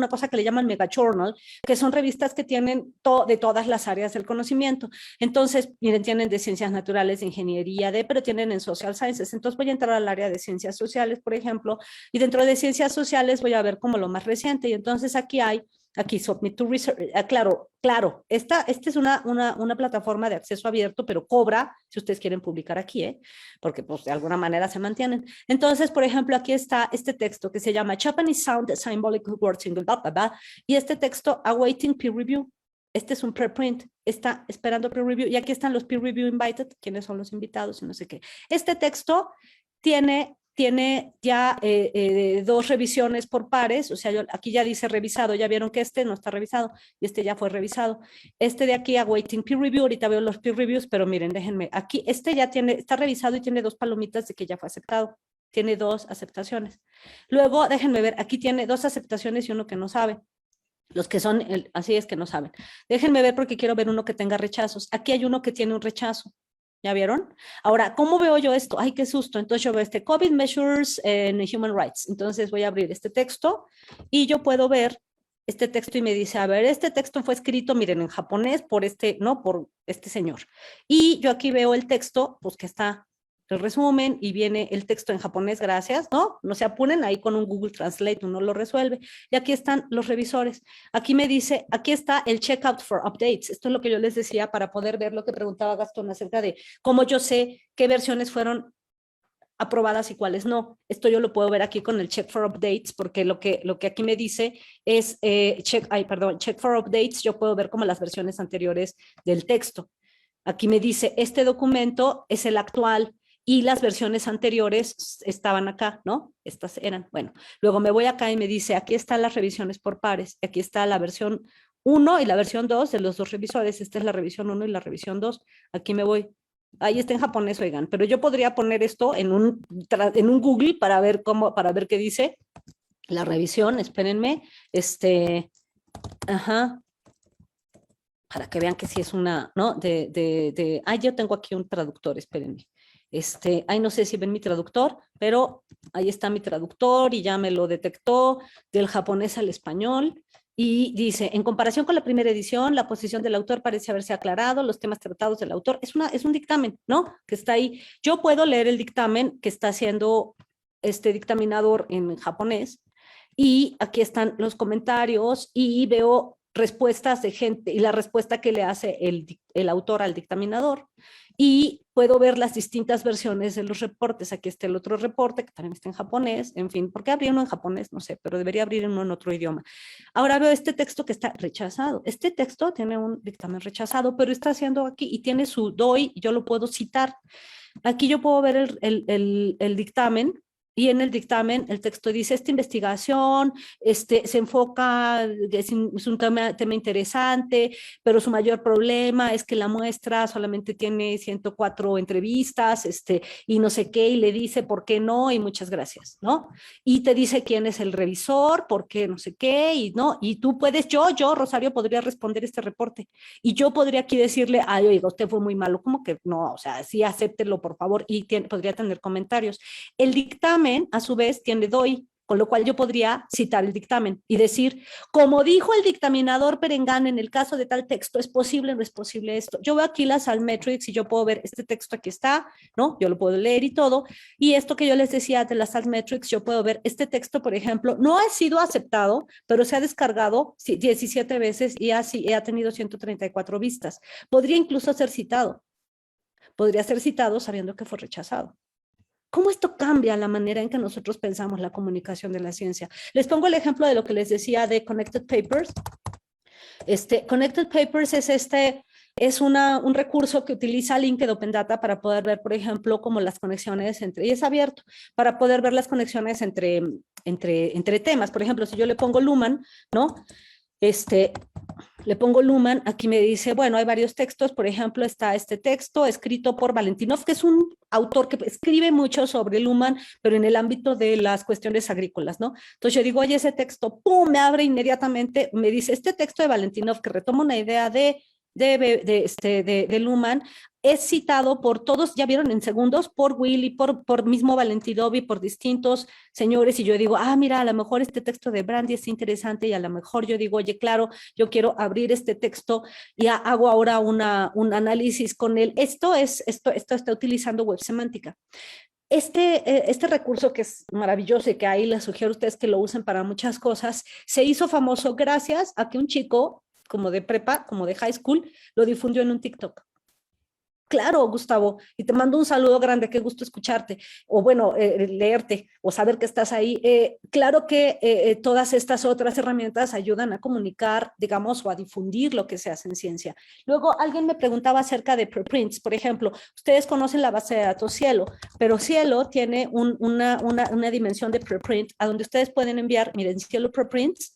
cosa que le llaman mega journal, que son revistas que tienen de todas las áreas del conocimiento. Entonces, miren, tienen de ciencias naturales, de ingeniería, pero tienen en social sciences. Entonces voy a entrar al área de ciencias sociales, por ejemplo, y dentro de ciencias sociales voy a ver como lo más reciente. Y entonces aquí, Submit to Research. Claro, esta es una plataforma de acceso abierto, pero cobra si ustedes quieren publicar aquí, porque pues de alguna manera se mantienen. Entonces, por ejemplo, aquí está este texto que se llama Japanese Sound Symbolic Words in blah, blah, blah, y este texto, Awaiting Peer Review. Este es un preprint, está esperando peer review, y aquí están los peer review invited, quiénes son los invitados y no sé qué. Este texto tiene ya 2 revisiones por pares, o sea, aquí ya dice revisado, ya vieron que este no está revisado y este ya fue revisado. Este de aquí, awaiting peer review, ahorita veo los peer reviews, pero miren, déjenme, aquí este ya está revisado y tiene 2 palomitas de que ya fue aceptado, tiene 2 aceptaciones. Luego, déjenme ver, aquí tiene 2 aceptaciones y uno que no sabe. Los que son, así es que no saben. Déjenme ver porque quiero ver uno que tenga rechazos. Aquí hay uno que tiene un rechazo. ¿Ya vieron? Ahora, ¿cómo veo yo esto? ¡Ay, qué susto! Entonces yo veo COVID Measures en Human Rights. Entonces voy a abrir este texto y yo puedo ver este texto y me dice, a ver, este texto fue escrito, miren, en japonés por por este señor. Y yo aquí veo el texto, pues que está el resumen y viene el texto en japonés, gracias, ¿no? No se apuren, ahí con un Google Translate uno lo resuelve. Y aquí están los revisores. Aquí me dice, aquí está el checkout for updates. Esto es lo que yo les decía para poder ver lo que preguntaba Gastón acerca de cómo yo sé qué versiones fueron aprobadas y cuáles no. Esto yo lo puedo ver aquí con el check for updates, porque lo que aquí me dice es check for updates, yo puedo ver como las versiones anteriores del texto. Aquí me dice, este documento es el actual, y las versiones anteriores estaban acá, ¿no? Estas eran, bueno, luego me voy acá y me dice, aquí están las revisiones por pares, aquí está la versión 1 y la versión 2 de los 2 revisores, esta es la revisión 1 y la revisión 2, aquí me voy, ahí está en japonés, oigan, pero yo podría poner esto en un Google para ver qué dice la revisión, espérenme, para que vean que sí es una, ¿no? Yo tengo aquí un traductor, espérenme. No sé si ven mi traductor, pero ahí está mi traductor y ya me lo detectó del japonés al español. Y dice, en comparación con la primera edición, la posición del autor parece haberse aclarado, los temas tratados del autor. Es un dictamen, ¿no? Que está ahí. Yo puedo leer el dictamen que está haciendo este dictaminador en japonés y aquí están los comentarios y veo respuestas de gente y la respuesta que le hace el autor al dictaminador. Y puedo ver las distintas versiones de los reportes. Aquí está el otro reporte que también está en japonés, en fin, ¿por qué abrir uno en japonés? No sé, pero debería abrir uno en otro idioma. Ahora veo este texto que está rechazado. Este texto tiene un dictamen rechazado, pero está haciendo aquí y tiene su DOI, y yo lo puedo citar. Aquí yo puedo ver el dictamen. Y en el dictamen el texto dice, esta investigación se enfoca, es un tema interesante, pero su mayor problema es que la muestra solamente tiene 104 entrevistas y no sé qué, y le dice por qué no y muchas gracias, ¿no? Y te dice quién es el revisor, por qué no sé qué, y no, y tú puedes, yo, Rosario, podría responder este reporte, y yo podría aquí decirle, ay, oiga, usted fue muy malo, como que no, o sea, sí, acéptelo, por favor, y podría tener comentarios. El dictamen a su vez tiene DOI, con lo cual yo podría citar el dictamen y decir, como dijo el dictaminador Perengán en el caso de tal texto, ¿es posible o no es posible esto? Yo veo aquí las altmetrics y yo puedo ver este texto aquí está, ¿no? Yo lo puedo leer y todo, y esto que yo les decía de las altmetrics, yo puedo ver este texto, por ejemplo, no ha sido aceptado, pero se ha descargado 17 veces y ha tenido 134 vistas. Podría incluso ser citado. Podría ser citado sabiendo que fue rechazado. ¿Cómo esto cambia la manera en que nosotros pensamos la comunicación de la ciencia? Les pongo el ejemplo de lo que les decía de Connected Papers. Connected Papers es es un recurso que utiliza Linked Open Data para poder ver, por ejemplo, como las conexiones y es abierto, para poder ver las conexiones entre temas. Por ejemplo, si yo le pongo Luhmann, ¿no? Le pongo Luhmann, aquí me dice, bueno, hay varios textos, por ejemplo, está este texto escrito por Valentinov, que es un autor que escribe mucho sobre Luhmann, pero en el ámbito de las cuestiones agrícolas, ¿no? Entonces yo digo, oye, ese texto, ¡pum!, me abre inmediatamente, me dice, este texto de Valentinov, que retoma una idea de Luhmann, es citado por todos, ya vieron en segundos, por Willy, por mismo Valentinov y por distintos señores, y yo digo, mira, a lo mejor este texto de Brandy es interesante, y a lo mejor yo digo, oye, claro, yo quiero abrir este texto y hago ahora un análisis con él. Esto está utilizando web semántica. Este recurso, que es maravilloso y que ahí les sugiero a ustedes que lo usen para muchas cosas, se hizo famoso gracias a que un chico como de prepa, como de high school, lo difundió en un TikTok. Claro, Gustavo, y te mando un saludo grande, qué gusto escucharte, o bueno, leerte, o saber que estás ahí. Claro que todas estas otras herramientas ayudan a comunicar, digamos, o a difundir lo que se hace en ciencia. Luego, alguien me preguntaba acerca de preprints, por ejemplo, ustedes conocen la base de datos Cielo, pero Cielo tiene una dimensión de preprint a donde ustedes pueden enviar, miren, Cielo preprints.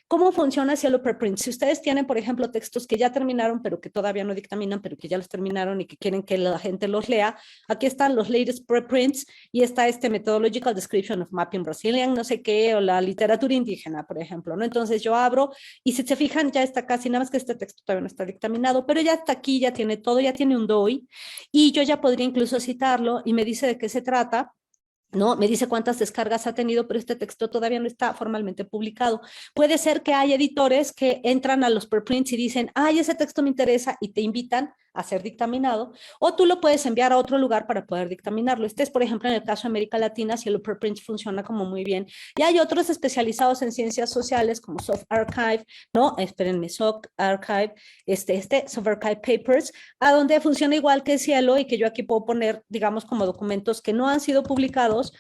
¿Cómo funciona Cielo Preprint? Si ustedes tienen, por ejemplo, textos que ya terminaron, pero que todavía no dictaminan, pero que ya los terminaron y que quieren que la gente los lea, aquí están los latest preprints y está Methodological Description of Mapping Brazilian, no sé qué, o la literatura indígena, por ejemplo, ¿no? Entonces yo abro y si se fijan, ya está casi, nada más que este texto todavía no está dictaminado, pero ya está aquí, ya tiene todo, ya tiene un DOI y yo ya podría incluso citarlo y me dice de qué se trata. ¿No? Me dice cuántas descargas ha tenido, pero este texto todavía no está formalmente publicado. Puede ser que hay editores que entran a los preprints y dicen, ese texto me interesa, y te invitan a ser dictaminado, o tú lo puedes enviar a otro lugar para poder dictaminarlo. Este es, por ejemplo, en el caso de América Latina, si el preprint funciona como muy bien. Y hay otros especializados en ciencias sociales, como Soft Archive, ¿no? Espérenme, Soft Archive, Soft Archive Papers, a donde funciona igual que Cielo y que yo aquí puedo poner, digamos, como documentos que no han sido publicados,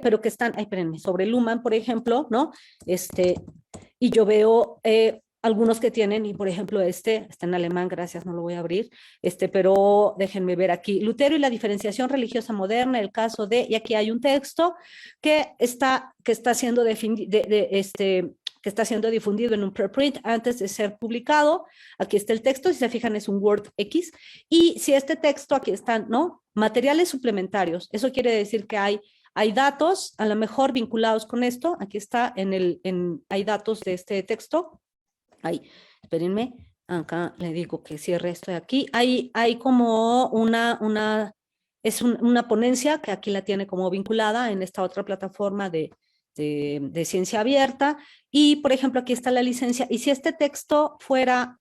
pero que están, espérenme, sobre Luhmann, por ejemplo, ¿no? Y yo veo algunos que tienen, y por ejemplo está en alemán, gracias, no lo voy a abrir, pero déjenme ver aquí, Lutero y la diferenciación religiosa moderna, el caso y aquí hay un texto que está siendo que está siendo difundido en un preprint antes de ser publicado. Aquí está el texto, si se fijan es un Word X, y si este texto, aquí están, ¿no? Materiales suplementarios, eso quiere decir que hay datos, a lo mejor vinculados con esto. Aquí está, hay datos de este texto. Espérenme, acá le digo que cierre esto de aquí. Hay como una ponencia que aquí la tiene como vinculada en esta otra plataforma de ciencia abierta. Y, por ejemplo, aquí está la licencia. Y si este texto fuera,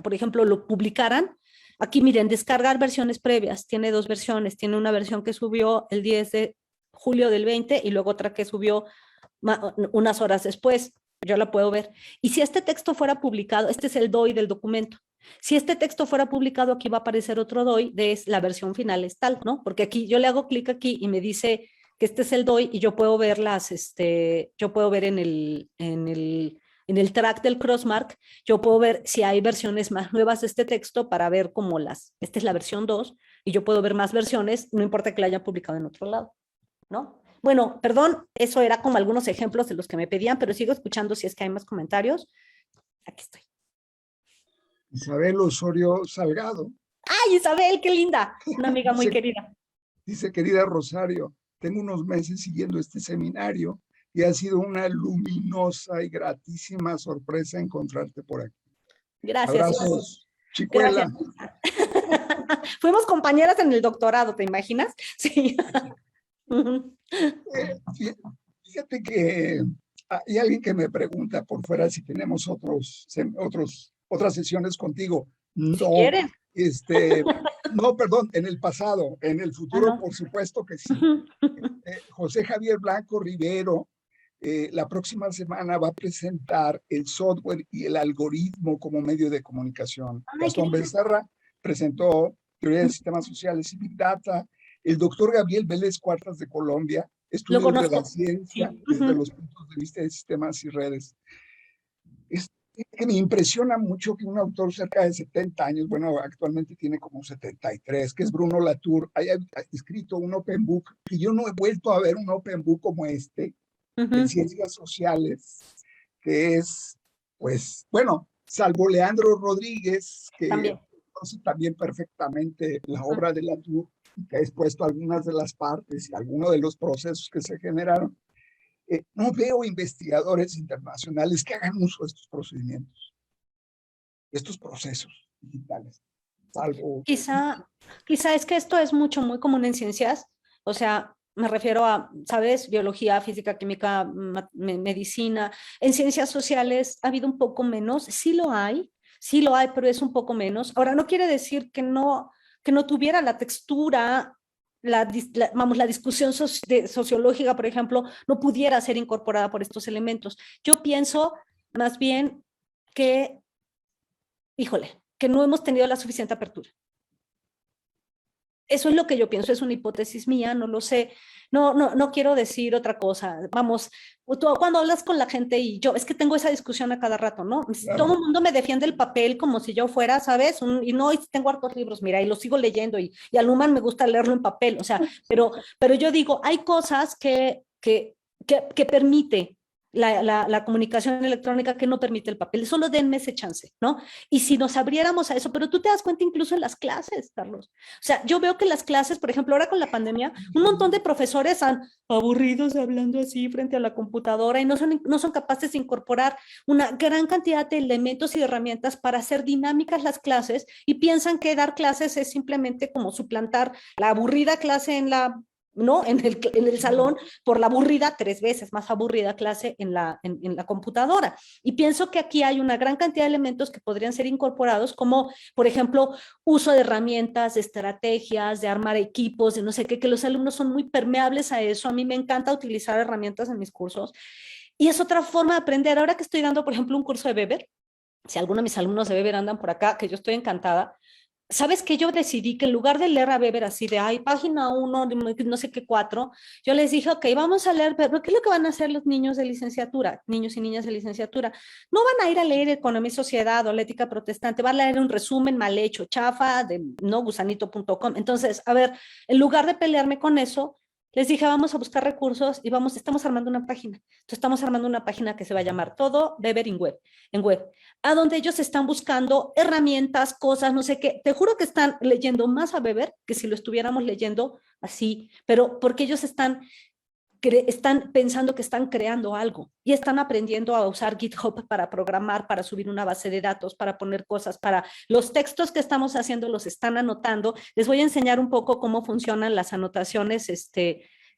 por ejemplo, lo publicaran, aquí miren, descargar versiones previas. Tiene dos versiones. Tiene una versión que subió el 10 de julio del 20 y luego otra que subió unas horas después. Yo la puedo ver. Y si este texto fuera publicado, este es el DOI del documento. Si este texto fuera publicado, aquí va a aparecer otro DOI de la versión final es tal, ¿no? Porque aquí yo le hago clic aquí y me dice que este es el DOI y yo puedo ver yo puedo ver en el track del Crossmark, yo puedo ver si hay versiones más nuevas de este texto para ver como esta es la versión 2 y yo puedo ver más versiones, no importa que la haya publicado en otro lado, ¿no? Bueno, perdón, eso era como algunos ejemplos de los que me pedían, pero sigo escuchando si es que hay más comentarios. Aquí estoy. Isabel Osorio Salgado. ¡Ay, Isabel, qué linda! Una amiga muy querida. Dice, querida Rosario, tengo unos meses siguiendo este seminario y ha sido una luminosa y gratísima sorpresa encontrarte por aquí. Gracias. Abrazos, Chicuela. Gracias. Fuimos compañeras en el doctorado, ¿te imaginas? Sí. Fíjate que hay alguien que me pregunta por fuera si tenemos otras sesiones contigo. No, si quieren. No, perdón, en el pasado, en el futuro, por supuesto que sí. José Javier Blanco Rivero, la próxima semana va a presentar el software y el algoritmo como medio de comunicación. Gastón Becerra presentó teoría de sistemas sociales y Big Data. El doctor Gabriel Vélez Cuartas de Colombia, estudios de la ciencia desde los puntos de vista de sistemas y redes. Que me impresiona mucho que un autor cerca de 70 años, bueno, actualmente tiene como 73, que es Bruno Latour, haya escrito un open book, que yo no he vuelto a ver un open book como este, en Ujú. ciencias sociales, que es, pues, bueno, salvo Leandro Rodríguez, que También. conoce también perfectamente la Ujú. obra de Latour, que ha expuesto algunas de las partes y algunos de los procesos que se generaron. No veo investigadores internacionales que hagan uso de estos procedimientos, de estos procesos digitales, salvo... Quizá es que esto es muy común en ciencias, o sea, me refiero a, ¿sabes? Biología, física, química, medicina. En ciencias sociales ha habido un poco menos, sí lo hay, pero es un poco menos. Ahora, no quiere decir que no tuviera la textura, vamos, la discusión sociológica, por ejemplo, no pudiera ser incorporada por estos elementos. Yo pienso más bien que, híjole, que no hemos tenido la suficiente apertura. Eso es lo que yo pienso, es una hipótesis mía, no lo sé. No quiero decir otra cosa. Vamos, tú, cuando hablas con la gente y yo, es que tengo esa discusión a cada rato, ¿no? Claro. Todo el mundo me defiende el papel como si yo fuera, ¿sabes? Y no, y tengo hartos libros, mira, y los sigo leyendo y al Luman me gusta leerlo en papel, o sea, pero yo digo, hay cosas que permite la comunicación electrónica que no permite el papel. Solo denme ese chance, ¿no? Y si nos abriéramos a eso, pero tú te das cuenta incluso en las clases, Carlos. O sea, yo veo que las clases, por ejemplo, ahora con la pandemia, un montón de profesores están aburridos hablando así frente a la computadora y no son capaces de incorporar una gran cantidad de elementos y herramientas para hacer dinámicas las clases y piensan que dar clases es simplemente como suplantar la aburrida clase ¿no? En el salón por la aburrida, 3 veces más aburrida clase en la computadora. Y pienso que aquí hay una gran cantidad de elementos que podrían ser incorporados, como, por ejemplo, uso de herramientas, de estrategias, de armar equipos, de no sé qué, que los alumnos son muy permeables a eso. A mí me encanta utilizar herramientas en mis cursos. Y es otra forma de aprender. Ahora que estoy dando, por ejemplo, un curso de Weber, si alguno de mis alumnos de Weber andan por acá, que yo estoy encantada, ¿sabes qué? Yo decidí que en lugar de leer a Weber así de, ay, página 1, no sé qué 4, yo les dije, ok, vamos a leer, pero ¿qué es lo que van a hacer los niños de licenciatura? Niños y niñas de licenciatura. No van a ir a leer Economía y Sociedad o la Ética Protestante, van a leer un resumen mal hecho, chafa, de no gusanito.com. Entonces, a ver, en lugar de pelearme con eso, les dije, vamos a buscar recursos y estamos armando una página. Entonces, estamos armando una página que se va a llamar Todo Weber en web, a donde ellos están buscando herramientas, cosas, no sé qué. Te juro que están leyendo más a Weber que si lo estuviéramos leyendo así, pero porque ellos están pensando que están creando algo y están aprendiendo a usar GitHub para programar, para subir una base de datos, para poner cosas, para los textos que estamos haciendo los están anotando. Les voy a enseñar un poco cómo funcionan las anotaciones,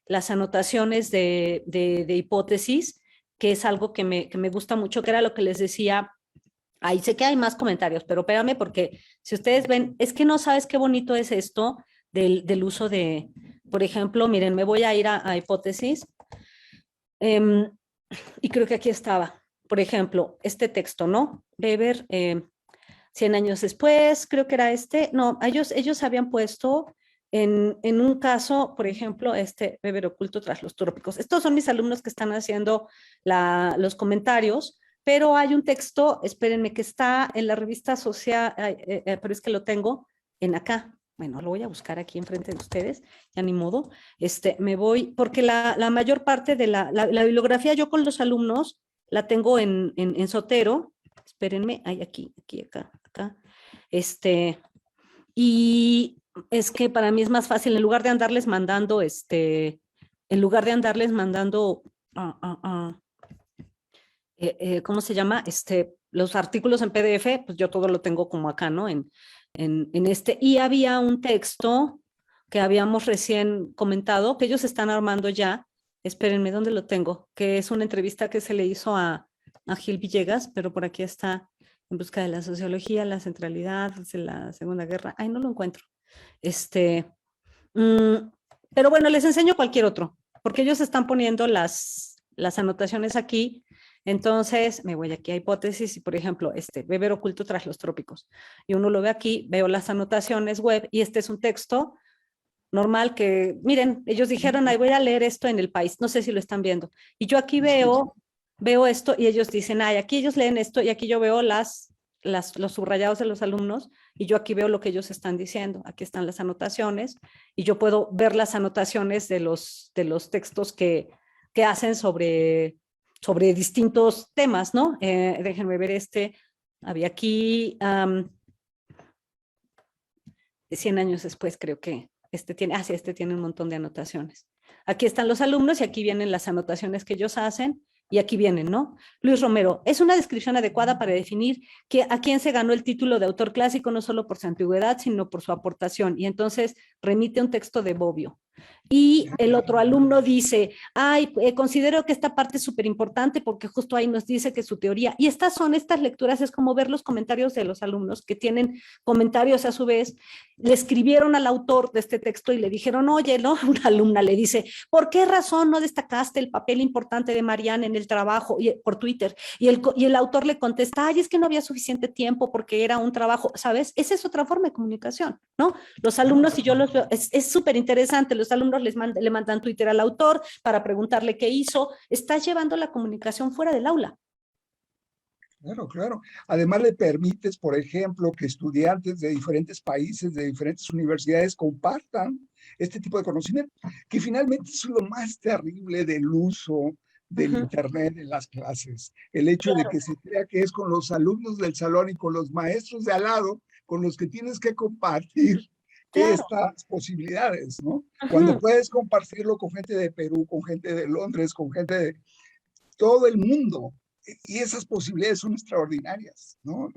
las anotaciones de hipótesis, que es algo que me gusta mucho, que era lo que les decía. Ahí sé que hay más comentarios, pero espérame porque si ustedes ven, es que no sabes qué bonito es esto del uso de, por ejemplo, miren, me voy a ir a hipótesis eh, y creo que aquí estaba, por ejemplo, este texto, ¿no? Weber, 100 años después, creo que era no, ellos habían puesto en un caso, por ejemplo, Weber oculto tras los trópicos. Estos son mis alumnos que están haciendo los comentarios, pero hay un texto, espérenme, que está en la revista social, pero es que lo tengo en acá. Bueno, lo voy a buscar aquí enfrente de ustedes, ya ni modo. Me voy, porque la mayor parte de la bibliografía yo con los alumnos la tengo en Zotero. Espérenme, hay aquí, acá. Y es que para mí es más fácil, en lugar de andarles mandando, ¿cómo se llama? Los artículos en PDF, pues yo todo lo tengo como acá, ¿no? Y había un texto que habíamos recién comentado, que ellos están armando ya, espérenme, ¿dónde lo tengo? Que es una entrevista que se le hizo a Gil Villegas, pero por aquí está, en busca de la sociología, la centralidad de la Segunda Guerra. Ay, no lo encuentro. Mm, pero bueno, les enseño cualquier otro, porque ellos están poniendo las anotaciones aquí. Entonces, me voy aquí a hipótesis y, por ejemplo, Weber oculto tras los trópicos. Y uno lo ve aquí, veo las anotaciones web y este es un texto normal que, miren, ellos dijeron, ahí voy a leer esto en El País. No sé si lo están viendo. Y yo aquí veo veo esto y ellos dicen, ay, aquí ellos leen esto y aquí yo veo los subrayados de los alumnos y yo aquí veo lo que ellos están diciendo. Aquí están las anotaciones y yo puedo ver las anotaciones de los textos que hacen sobre distintos temas, ¿no? Déjenme ver había aquí 100 años después, creo que este tiene un montón de anotaciones. Aquí están los alumnos y aquí vienen las anotaciones que ellos hacen y aquí vienen, ¿no? Luis Romero, es una descripción adecuada para definir a quién se ganó el título de autor clásico, no solo por su antigüedad, sino por su aportación. Y entonces remite un texto de Bobbio. Y el otro alumno dice, ay, considero que esta parte es súper importante porque justo ahí nos dice que su teoría, y estas lecturas, es como ver los comentarios de los alumnos que tienen comentarios a su vez, le escribieron al autor de este texto y le dijeron, oye, ¿no? Una alumna le dice, ¿por qué razón no destacaste el papel importante de Marianne en el trabajo? Por Twitter, y el autor le contesta, ay, es que no había suficiente tiempo porque era un trabajo, ¿sabes? Esa es otra forma de comunicación, ¿no? Los alumnos, y yo los veo, es súper interesante, los alumnos le mandan Twitter al autor para preguntarle qué hizo. Estás llevando la comunicación fuera del aula. Claro, claro. Además le permites, por ejemplo, que estudiantes de diferentes países, de diferentes universidades compartan este tipo de conocimiento, que finalmente es lo más terrible del uso del Internet en las clases. El hecho de que se crea que es con los alumnos del salón y con los maestros de al lado con los que tienes que compartir estas posibilidades, ¿no? Cuando puedes compartirlo con gente de Perú, con gente de Londres, con gente de todo el mundo, y esas posibilidades son extraordinarias, ¿no?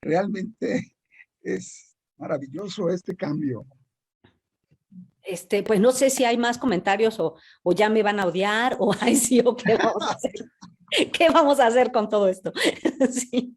Realmente es maravilloso este cambio. Pues no sé si hay más comentarios o ya me van a odiar o ay sí o qué vamos a hacer. ¿Qué vamos a hacer con todo esto? Sí.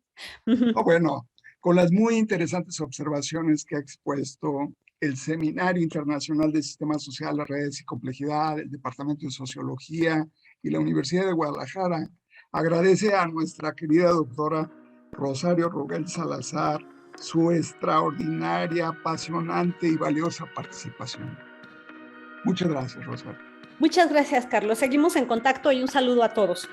Bueno, con las muy interesantes observaciones que ha expuesto el Seminario Internacional de Sistemas Sociales, Redes y Complejidad, el Departamento de Sociología y la Universidad de Guadalajara, agradece a nuestra querida doctora Rosario Rogel Salazar su extraordinaria, apasionante y valiosa participación. Muchas gracias, Rosario. Muchas gracias, Carlos. Seguimos en contacto y un saludo a todos.